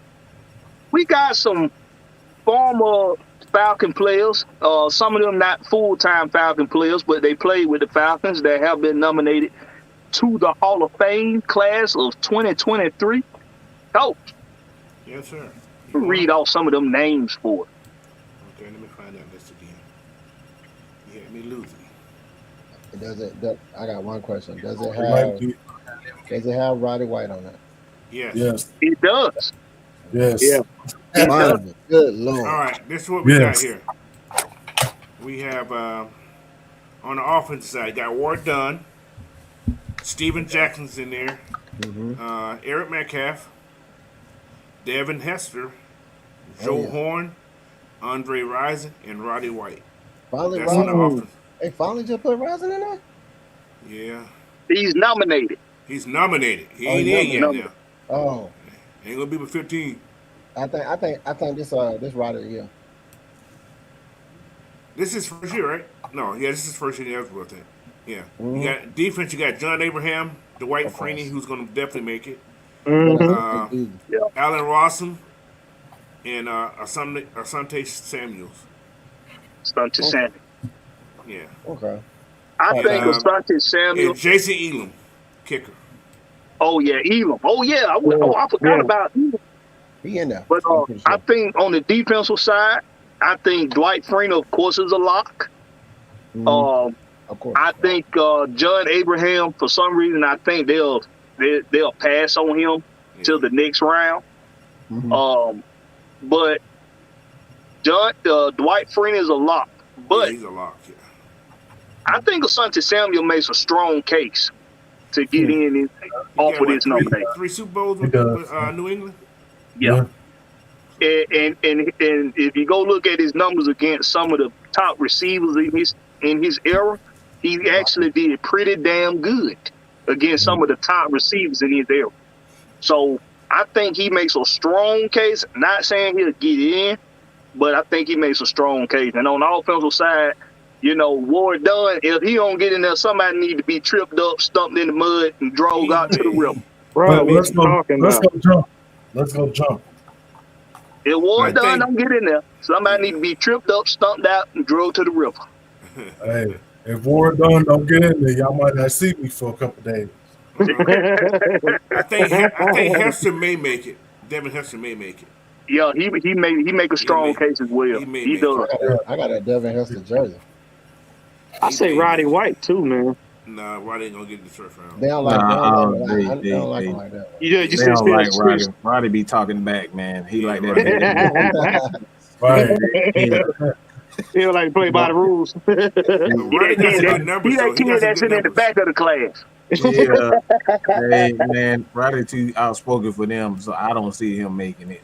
We got some former Falcon players, some of them not full-time Falcon players, but they played with the Falcons that have been nominated to the Hall of Fame class of 2023. Coach. Yes, sir. Read off some of them names for us. Okay, let me find that list again. You had me losing. I got one question. Does it have Roddy White on it? Yes. It does. Yes. Yeah. Good Lord. All right, this is what we got here. We have on the offensive side, got Ward Dunn, Steven Jackson's in there, Eric Metcalf, Devin Hester, Joe Horn, Andre Rison, and Roddy White. Finally, That's on the offense. They finally just put Rison in there? Yeah. He's nominated. He's nominated. He ain't in yet now. Oh. Ain't gonna be with 15. I think this Roddy, yeah. This is first year, right? No, yeah, this is first year in Ellsworth. Yeah. You got defense, you got John Abraham, Dwight Freeney, who's gonna definitely make it. Allen Rossum, and Asante Samuels. Asante Samuels. Yeah. Okay. I think Asante Samuels. And J.C. Elam, kicker. Oh, yeah, Elam. Oh, yeah. I forgot about Elam. He in there. But I think on the defensive side, I think Dwight Freeney, of course, is a lock. Of course. I think John Abraham, for some reason, I think they'll pass on him till the next round. But Dwight Freeney is a lock. But he's a lock. Yeah. I think Asante Samuel makes a strong case to get in off of this nomination. 3 Super Bowls with New England. Yeah. And if you go look at his numbers against some of the top receivers in his era, he actually did pretty damn good against some of the top receivers in his era. So I think he makes a strong case. Not saying he'll get in, but I think he makes a strong case. And on the offensive side, Ward Dunn, if he don't get in there, somebody need to be tripped up, stumped in the mud, and drove out to the river. Bro, let's go jump. If Ward Dunn don't get in there, somebody need to be tripped up, stumped out, and drove to the river. Hey, if Ward Dunn don't get in there, y'all might not see me for a couple days. I think Hester may make it. Devin Hester may make it. Yeah, he make a strong case as well. He does. I got a Devin Hester jersey. I say Roddy White too, man. Nah, Roddy ain't gonna get in the first round. They don't like I don't like him like that. You they don't like Roddy. Roddy be talking back, man. He like that. Right. He don't like to play by the rules. He that kid that's in the back of the class. Yeah. Hey, man, Roddy too outspoken for them, so I don't see him making it.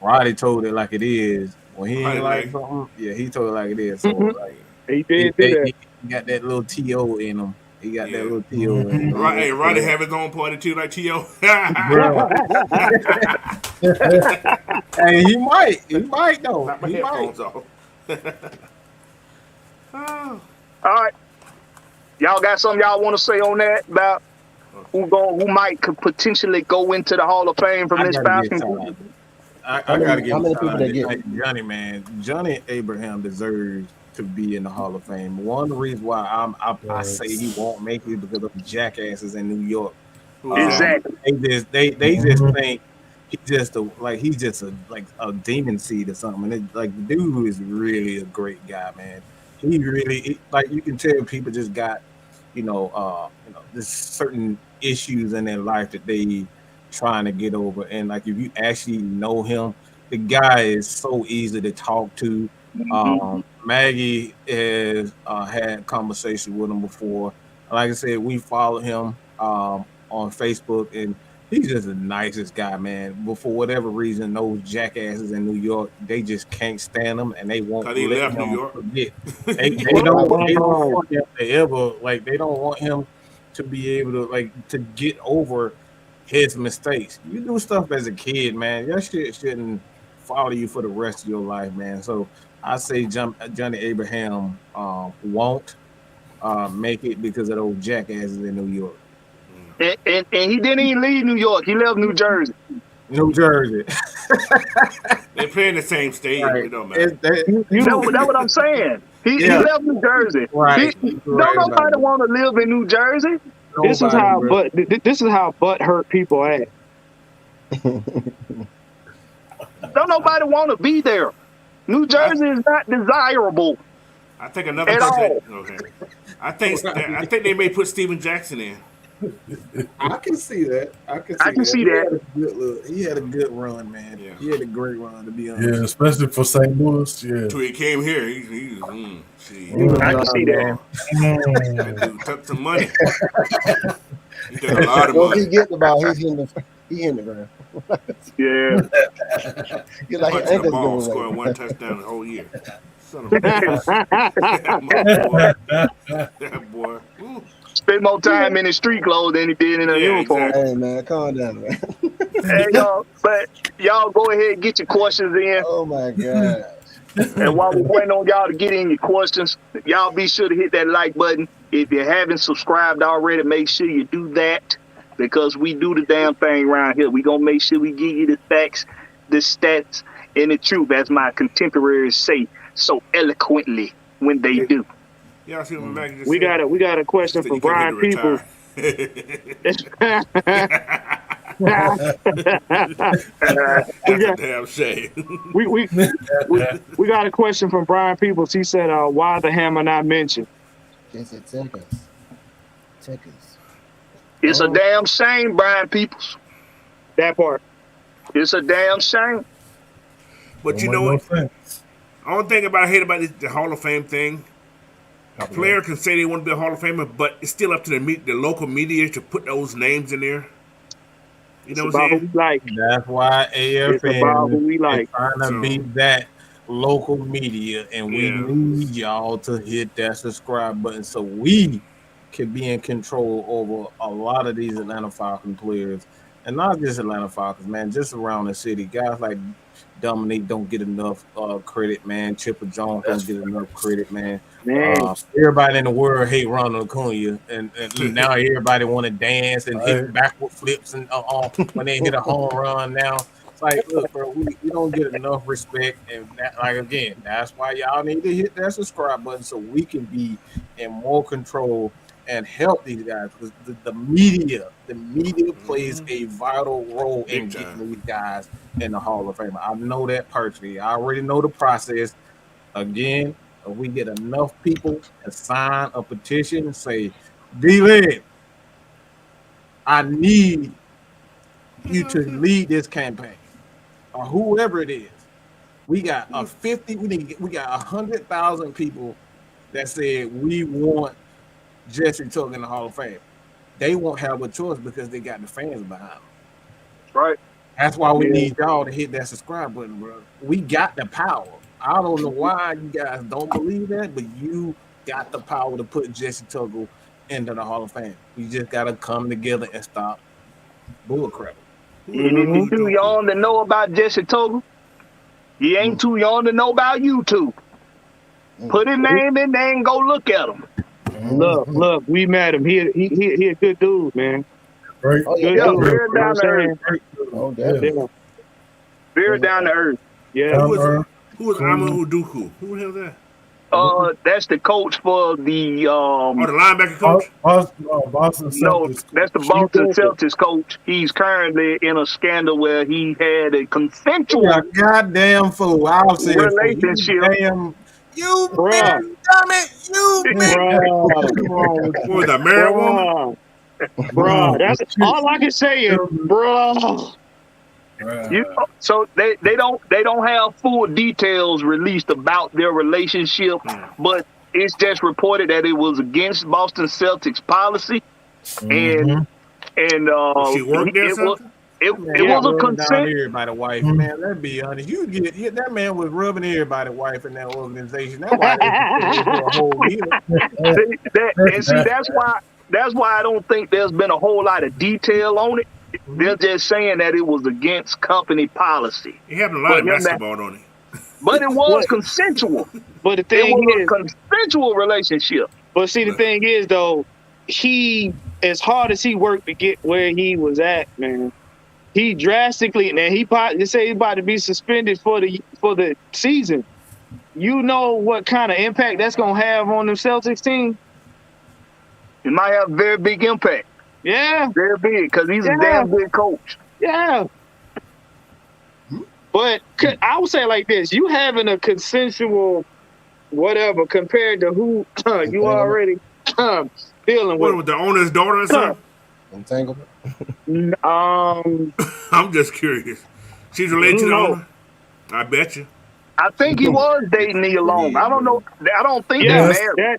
Roddy told it like it is. When he ain't like something, yeah, he told it like it is. So like he did that. He got that little TO in him. He got that little TO in him. Hey, Roddy have his own party too, like T.O. Hey, he might though. Knock my He headphones might. off. All right. Y'all got something y'all want to say on that about who could potentially go into the Hall of Fame from this Falcons? I gotta give how many people they get? Johnny, man. Johnny Abraham deserves to be in the Hall of Fame. One reason why I say he won't make it because of the jackasses in New York. Exactly. They just think he's just a demon seed or something. And the dude is really a great guy, man. He really you can tell people just got there's certain issues in their life that they trying to get over. And if you actually know him, the guy is so easy to talk to. Maggie has had conversation with him before. Like I said, we follow him on Facebook, and he's just the nicest guy, man. But for whatever reason, those jackasses in New York, they just can't stand him, and they won't let him forget. They don't want him to ever they don't want him to be able to get over his mistakes. You do stuff as a kid, man. That shit shouldn't follow you for the rest of your life, man. So I say Johnny Abraham won't make it because of those jackasses in New York. And he didn't even leave New York. He left New Jersey. New Jersey. They play in the same state. Right. It don't matter. That's what I'm saying. He left New Jersey. Right. Don't nobody want to live in New Jersey. This is how butt hurt people act. Don't nobody want to be there. New Jersey is not desirable. I think another at all. Okay. I think they may put Steven Jackson in. I can see that. I can see that. He had a good run, man. Yeah. He had a great run, to be honest. Yeah, especially for St. Louis. Yeah. Until he came here, I can see that. That dude took some money. He took a lot of money. He get the ball. He in the ground. Yeah. You're like, the ball, scoring one touchdown the whole year. Son of a that boy. Ooh. Spent more time in his street clothes than he did in a uniform. Exactly. Hey man, calm down, man. Hey y'all, but y'all go ahead and get your questions in. Oh my gosh. And while we're waiting on y'all to get in your questions, y'all be sure to hit that like button. If you haven't subscribed already, make sure you do that, because we do the damn thing around here. We gonna make sure we give you the facts, the stats, and the truth, as my contemporaries say so eloquently when they do. Y'all see what Maggie just we said? We got a question from Brian People. That's a damn shame. we got a question from Brian Peoples. He said, "Why the hammer not mentioned?" It's tickets. It's a damn shame, Brian Peoples. That part. It's a damn shame. But you know what? The only thing I hate about the Hall of Fame thing, a player can say they want to be a Hall of Famer, but it's still up to the local media to put those names in there. You know what I'm saying? That's why AFN is trying to be that local media, and we need y'all to hit that subscribe button so we can be in control over a lot of these Atlanta Falcons players. and not just Atlanta Falcons, man, just around the city. Guys like Dominique don't get enough credit, man. Chipper Jones don't get enough credit, man. Man, Everybody in the world hate Ronald Acuna, and now everybody want to dance and hit backward flips and when they hit a home run. Now it's like, look, bro, we don't get enough respect, and that, like again, that's why y'all need to hit that subscribe button so we can be in more control and help these guys, because the media plays a vital role in getting these guys in the Hall of Fame. I know that personally. I already know the process. Again, if we get enough people to sign a petition and say, D-Lin, I need you to lead this campaign, or whoever it is. We got we got 100,000 people that said we want Jesse Tuggle in the Hall of Fame. They won't have a choice because they got the fans behind them. Right. That's why we need y'all to hit that subscribe button, bro. We got the power. I don't know why you guys don't believe that, but you got the power to put Jesse Tuggle into the Hall of Fame. We just got to come together and stop bullcrap. You ain't too young to know about Jesse Tuggle. You ain't too young to know about YouTube. Put his name in there and go look at him. Look, we met him. He a good dude, man. Right. Oh, Yeah, Good dude. very down to earth. Oh, definitely. Yeah. Very down to earth. Yeah. Who was Ama Uduku? Who the hell is that? That's the coach for the Oh, the linebacker coach? Boston no, Celtics. that's the Boston Celtics coach. He's currently in a scandal where he had a consensual You a goddamn fool. I'll say relationship. You Bruh. man, damn it, you man. What was that, married woman? Bro, that's all I can say is, bro. So they don't have full details released about their relationship, but it's just reported that it was against Boston Celtics policy, and She worked there, it was a consent. Everybody wife, man. Let's be honest. That man was rubbing everybody wife in that organization. That's why a whole deal. And see, that's why I don't think there's been a whole lot of detail on it. They're just saying that it was against company policy. He had a lot of basketball on it. But it was consensual. But the thing It was is, a consensual relationship. but see, the thing is though, he, as hard as he worked to get where he was at, man, he drastically, now they say he's about to be suspended for the season. You know what kind of impact that's gonna have on the Celtics team? It might have a very big impact. Yeah, Very big, because he's a damn good coach. yeah. But I would say like this: you having a consensual whatever compared to who you already dealing What, with. with the owner's daughter or something? Entanglement. I'm just curious. She's related to the owner? I bet you. I think he was dating Nia Long. I don't know. I don't think Yeah,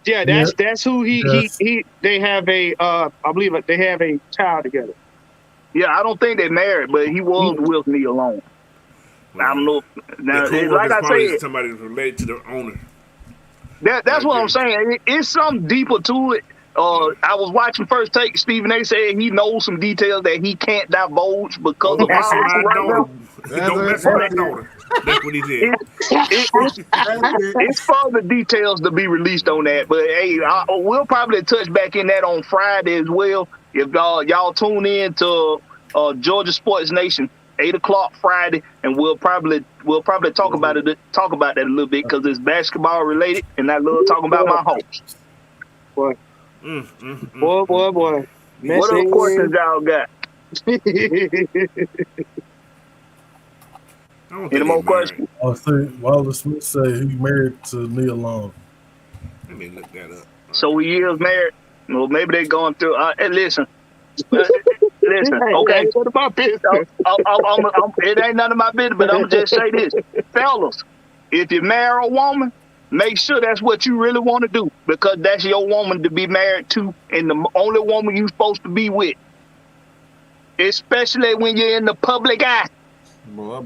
they're married. that's who he. They have a I believe they have a child together. Yeah, I don't think they're married, but he was with Nia Long. I don't know. Now, like I said, somebody who's related to the owner. That's what I'm saying. It's something deeper to it. I was watching First Take. Stephen A. said he knows some details that he can't divulge because of That's policy my right now. daughter. Don't mess with my daughter. That's what he did. It's further details to be released on that, but hey, we'll probably touch back in that on Friday as well. If y'all tune in to Georgia Sports Nation, 8:00 Friday, and we'll probably talk about that a little bit because it's basketball related, and I love talking about my hopes. Boy. Boy. What other questions y'all got? Any more questions? I see. Walter Smith say he married to Nia Long. Let me look that up. So he is married. Well, maybe they're going through. Hey, listen. Okay. What about business? It ain't none of my business, but I'm just say this, fellas. If you marry a woman, make sure that's what you really want to do, because that's your woman to be married to, and the only woman you're supposed to be with. Especially when you're in the public eye. Boy.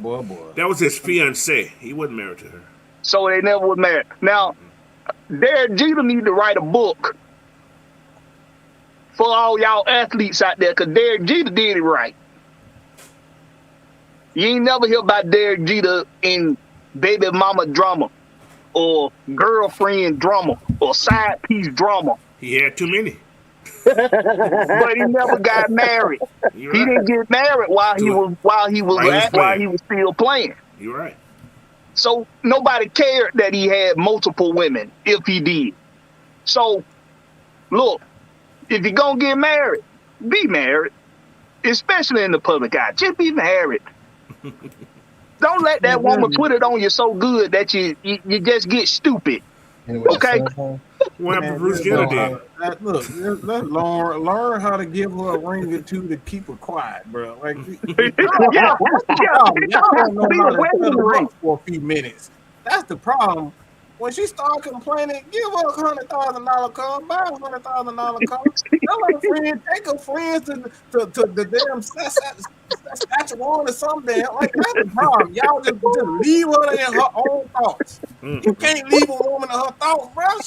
That was his fiancée. He wasn't married to her. So they never was married. Now, Derek Jeter need to write a book for all y'all athletes out there, because Derek Jeter did it right. You ain't never hear about Derek Jeter in baby mama drama or girlfriend drama or side piece drama. He had too many. But he never got married. You're He right. didn't get married while he was playing. still playing. You're right. So nobody cared that he had multiple women if he did. So look, if you're gonna get married, be married. Especially in the public eye. Just be married. Don't let that woman put it on you so good that you just get stupid. Okay? What happened to Bruce Jenner then? Look, let learn how to give her a ring or two to keep her quiet, bro. Like, y'all don't know how to shut her up for a few minutes. That's the problem. When she start complaining, give her $100,000 car, buy a $100,000 car. Tell her friend, take her friends to the damn Saskatchewan or something. Like, that's the problem. Y'all just leave her in her own thoughts. You can't leave a woman in her thoughts, bro.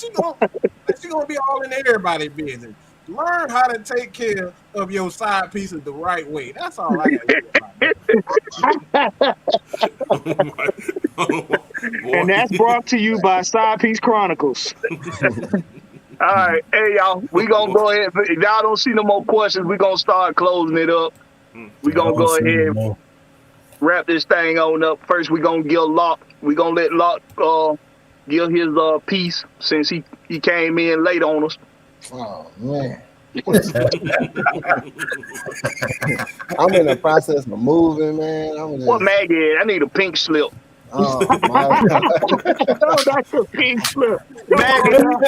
She gonna be all in everybody's business. Learn how to take care of your side pieces the right way. That's all I gotta Oh, and that's brought to you by Side Piece Chronicles. All right, hey y'all, we gonna go ahead. If y'all don't see no more questions, we gonna start closing it up. We gonna go ahead and wrap this thing on up. First, we gonna give Locke. We gonna let Locke give his piece since he came in late on us. Oh man. I'm in the process of moving, man. What Maggie? I need a pink slip. Oh my God. Oh, that's a pink slip. Maggie, man,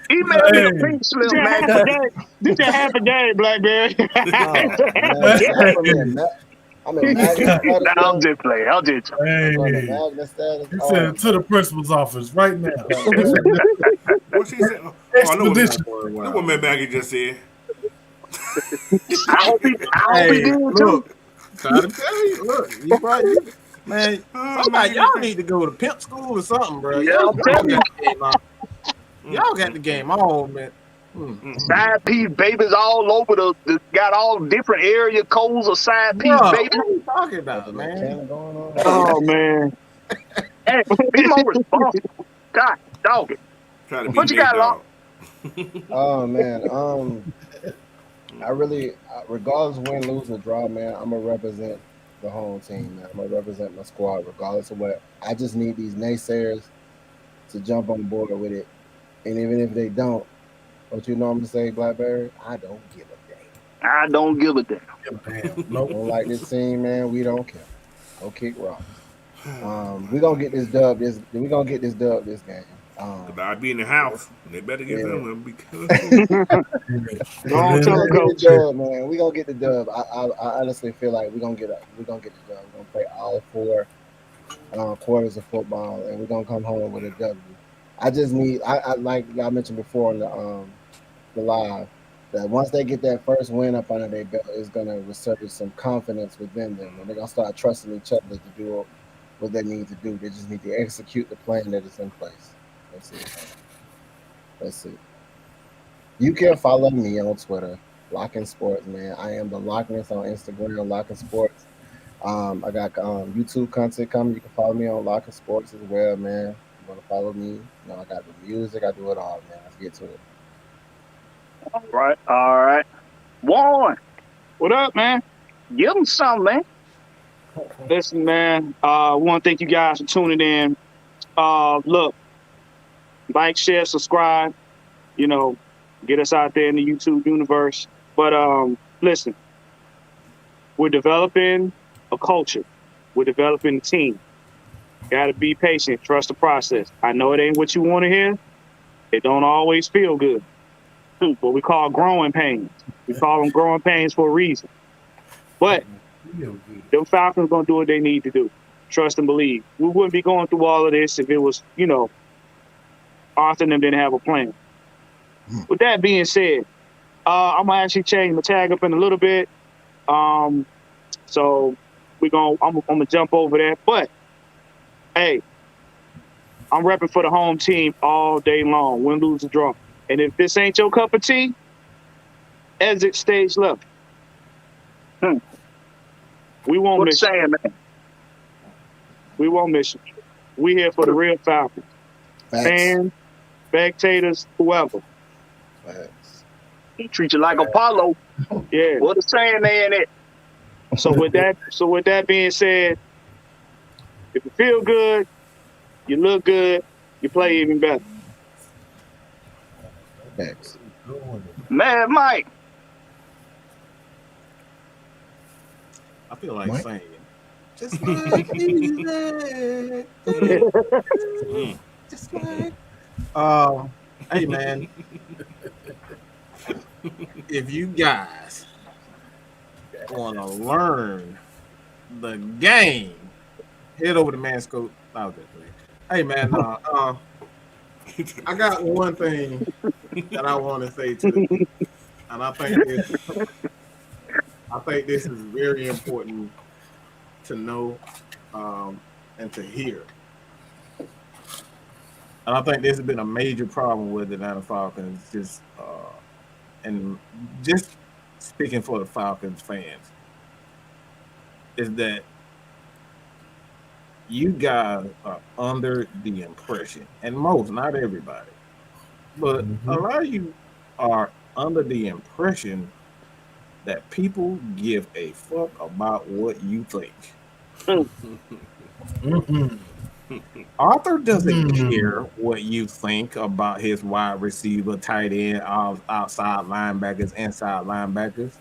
email me a pink slip, Maggie. This a half a day, Blackberry. I'm in Magnet status. I'm just playing. Hey. Magnet status. He said to the principal's office right now. What she said? Oh, I know what Ms Maggie just said. I hope he did too. Look, try to tell you. Look, you probably, man. Somebody, y'all need to go to pimp school or something, bro. Yeah, I'm telling you. Y'all got the game on, man. Side piece babies all over got all different area codes of side piece babies. What are you talking about, man? Oh man. Hey, be more responsible. God, dog it. Try to be What you got, Locke? Oh man, I really, regardless of win, lose, or draw, man, I'm gonna represent the home team, man. I'm gonna represent my squad, regardless of what. I just need these naysayers to jump on board with it, and even if they don't, what you normally say, Blackberry, I don't give a damn. I don't give a damn. Nope. Don't like this team, man. We don't care. Go kick rocks. We gonna get this dub. We gonna get this dub this game. I'll be in the house. They better get them one because Don't tell her, coach. Man, we gonna get the dub. I honestly feel like we're gonna get the dub. We're gonna play all 4 quarters of football, and we're gonna come home with a W. I just need. I like I mentioned before in the live that once they get that first win up under their belt, it's gonna resurface some confidence within them, and they're gonna start trusting each other to do what they need to do. They just need to execute the plan that is in place. Let's see. You can follow me on Twitter, Lockin' Sports, man. I am the Lockness on Instagram, Lockin' Sports. I got YouTube content coming. You can follow me on Lockin' Sports as well, man. You want to follow me? You know, I got the music. I do it all, man. Let's get to it. All right. Warren, What up, man? give them something, man. Listen, man. I want to thank you guys for tuning in. Look, like, share, subscribe. You know, get us out there in the YouTube universe. But listen, we're developing a culture. We're developing a team. Got to be patient. Trust the process. I know it ain't what you want to hear. It don't always feel good. What we call growing pains. We call them growing pains for a reason. But them Falcons going to do what they need to do. Trust and believe. We wouldn't be going through all of this if it was, you know, Arthur and them didn't have a plan. With that being said, I'm going to actually change my tag up in a little bit. So I'm going to jump over that. But, hey, I'm repping for the home team all day long, win, lose, or draw. And if this ain't your cup of tea, exit stage left. We won't What miss you. saying, man? We won't miss you. We here for the real Falcons. Facts. Fans, spectators, whoever. Facts. He treat you like Apollo. Yeah. What a saying they in it. So with that being said, if you feel good, you look good, you play even better. Facts. Mad Mike. I feel like Mike? saying, just like music. Just like. Hey man, if you guys want to learn the game, head over to Manscope. Hey man, I got one thing that I want to say to you, and I think this is very important to know and to hear. And I think this has been a major problem with the Atlanta Falcons, and just speaking for the Falcons fans, is that you guys are under the impression, and most, not everybody, but a lot of you are under the impression that people give a fuck about what you think. Arthur doesn't care what you think about his wide receiver, tight end, outside linebackers, inside linebackers.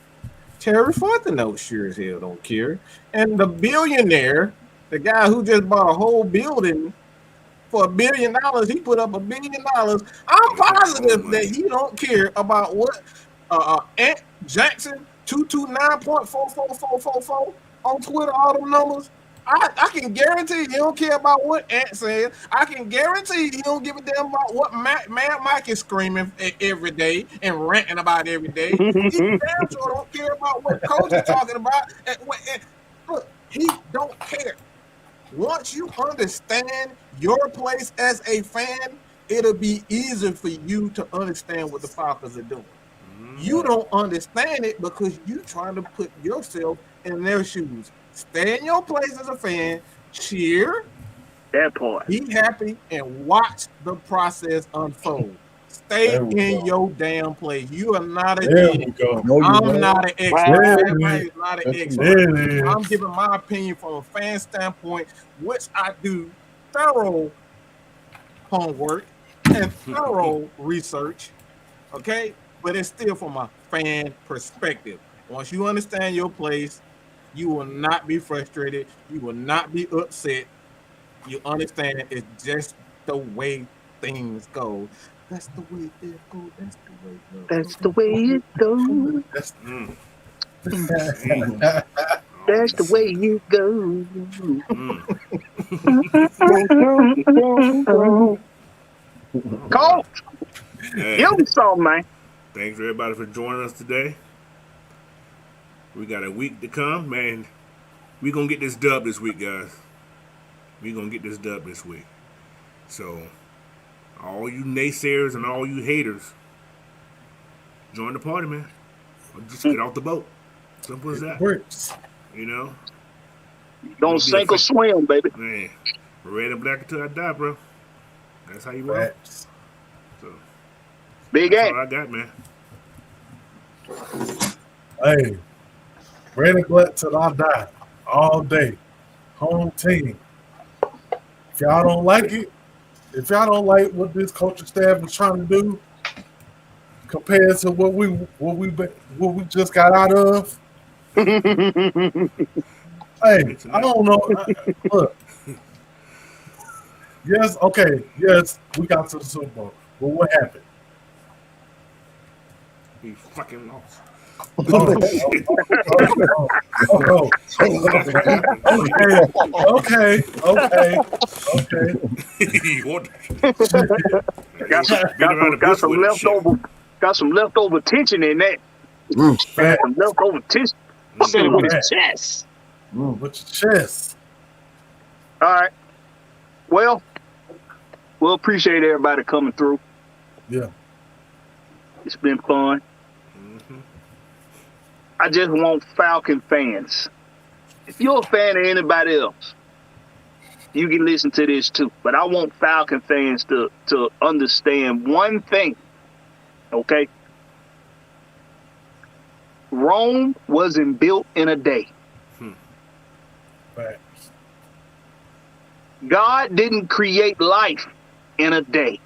Terry Fontenot sure as hell don't care. And the billionaire, the guy who just bought a whole building for $1 billion, he put up $1 billion. I'm positive that he don't care about what Ant Jackson 229.44444 on Twitter, all them numbers. I can guarantee he don't care about what Ant says. I can guarantee he don't give a damn about what Mad Mike is screaming every day and ranting about every day. He damn sure don't care about what Coach is talking about. Look, he don't care. Once you understand your place as a fan, it'll be easier for you to understand what the Falcons are doing. You don't understand it because you're trying to put yourself in their shoes. Stay in your place as a fan, cheer, That part. be happy, and watch the process unfold. Stay in your damn place. You are not a idiot. I'm not an expert. Everybody's not an expert. I'm giving my opinion from a fan standpoint, which I do thorough homework and thorough research. Okay? But it's still from a fan perspective. Once you understand your place, you will not be frustrated. You will not be upset. You understand it's just the way things go. That's the way it goes. That's the way it goes. That's the way it goes. Coach, give me something, man. Thanks everybody for joining us today. We got a week to come, man. We gonna get this dub this week, guys. We gonna get this dub this week. So, all you naysayers and all you haters, join the party, man. Or just get off the boat. Simple as that. Works. You know. Don't sink or swim, baby. Man, red and black until I die, bro. That's how you roll. So, Big that's A. all I got, man. Hey, red and black till I die. All day. Home team. If y'all don't like it, if y'all don't like what this coaching staff is trying to do compared to what we just got out of, hey, I don't know. Look, yes, okay, yes, we got to the Super Bowl, but what happened? We fucking lost. Okay. Got some leftover tension in that. Some leftover tension. Said it with his chest. With your chest. All right. Well, we'll appreciate everybody coming through. Yeah. It's been fun. I just want Falcon fans If you're a fan of anybody else, you can listen to this too. But I want Falcon fans to understand one thing, okay? Rome wasn't built in a day. Facts. God didn't create life in a day.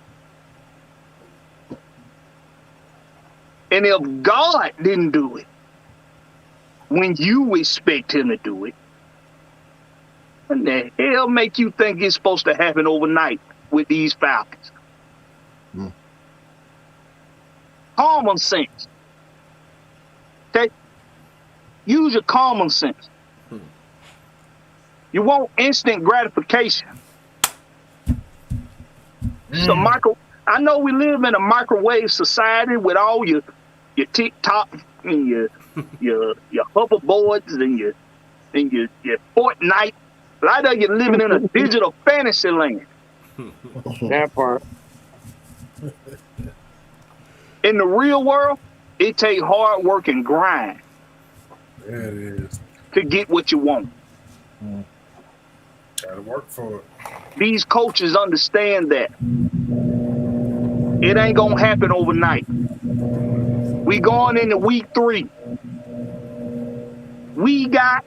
And if God didn't do it, when you expect him to do it, what the hell make you think it's supposed to happen overnight with these Falcons? Common sense. Okay? Use your common sense. You want instant gratification. So I know we live in a microwave society with all your TikTok and your hoverboards and your Fortnite. A lot of you living in a digital fantasy land. That part. In the real world, it takes hard work and grind Yeah, it is. to get what you want. Gotta work for it. These coaches understand that. It ain't gonna happen overnight. We going into week 3. We got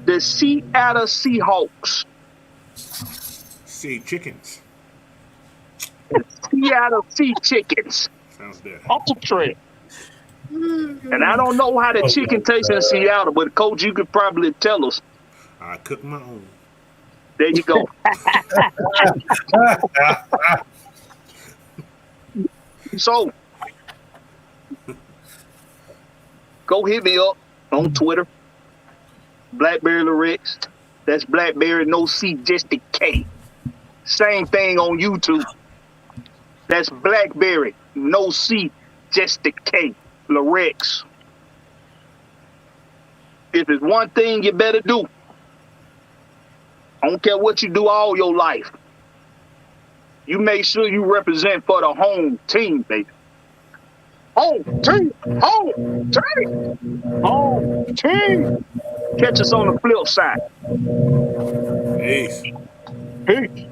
the Seattle Seahawks. Sea chickens. The Seattle Sea Chickens. Sounds good. Ultra. And I don't know how the chicken tastes in Seattle, but coach, you could probably tell us. I cook my own. There you go. So, go hit me up on Twitter. Blackberry Lyrics. That's Blackberry, no C, just a K. Same thing on YouTube. That's Blackberry, no C, just a K. Lyrics. If it's one thing you better do, I don't care what you do all your life, you make sure you represent for the home team, baby. Home team, home team, home team. Catch us on the flip side. Peace. Peace.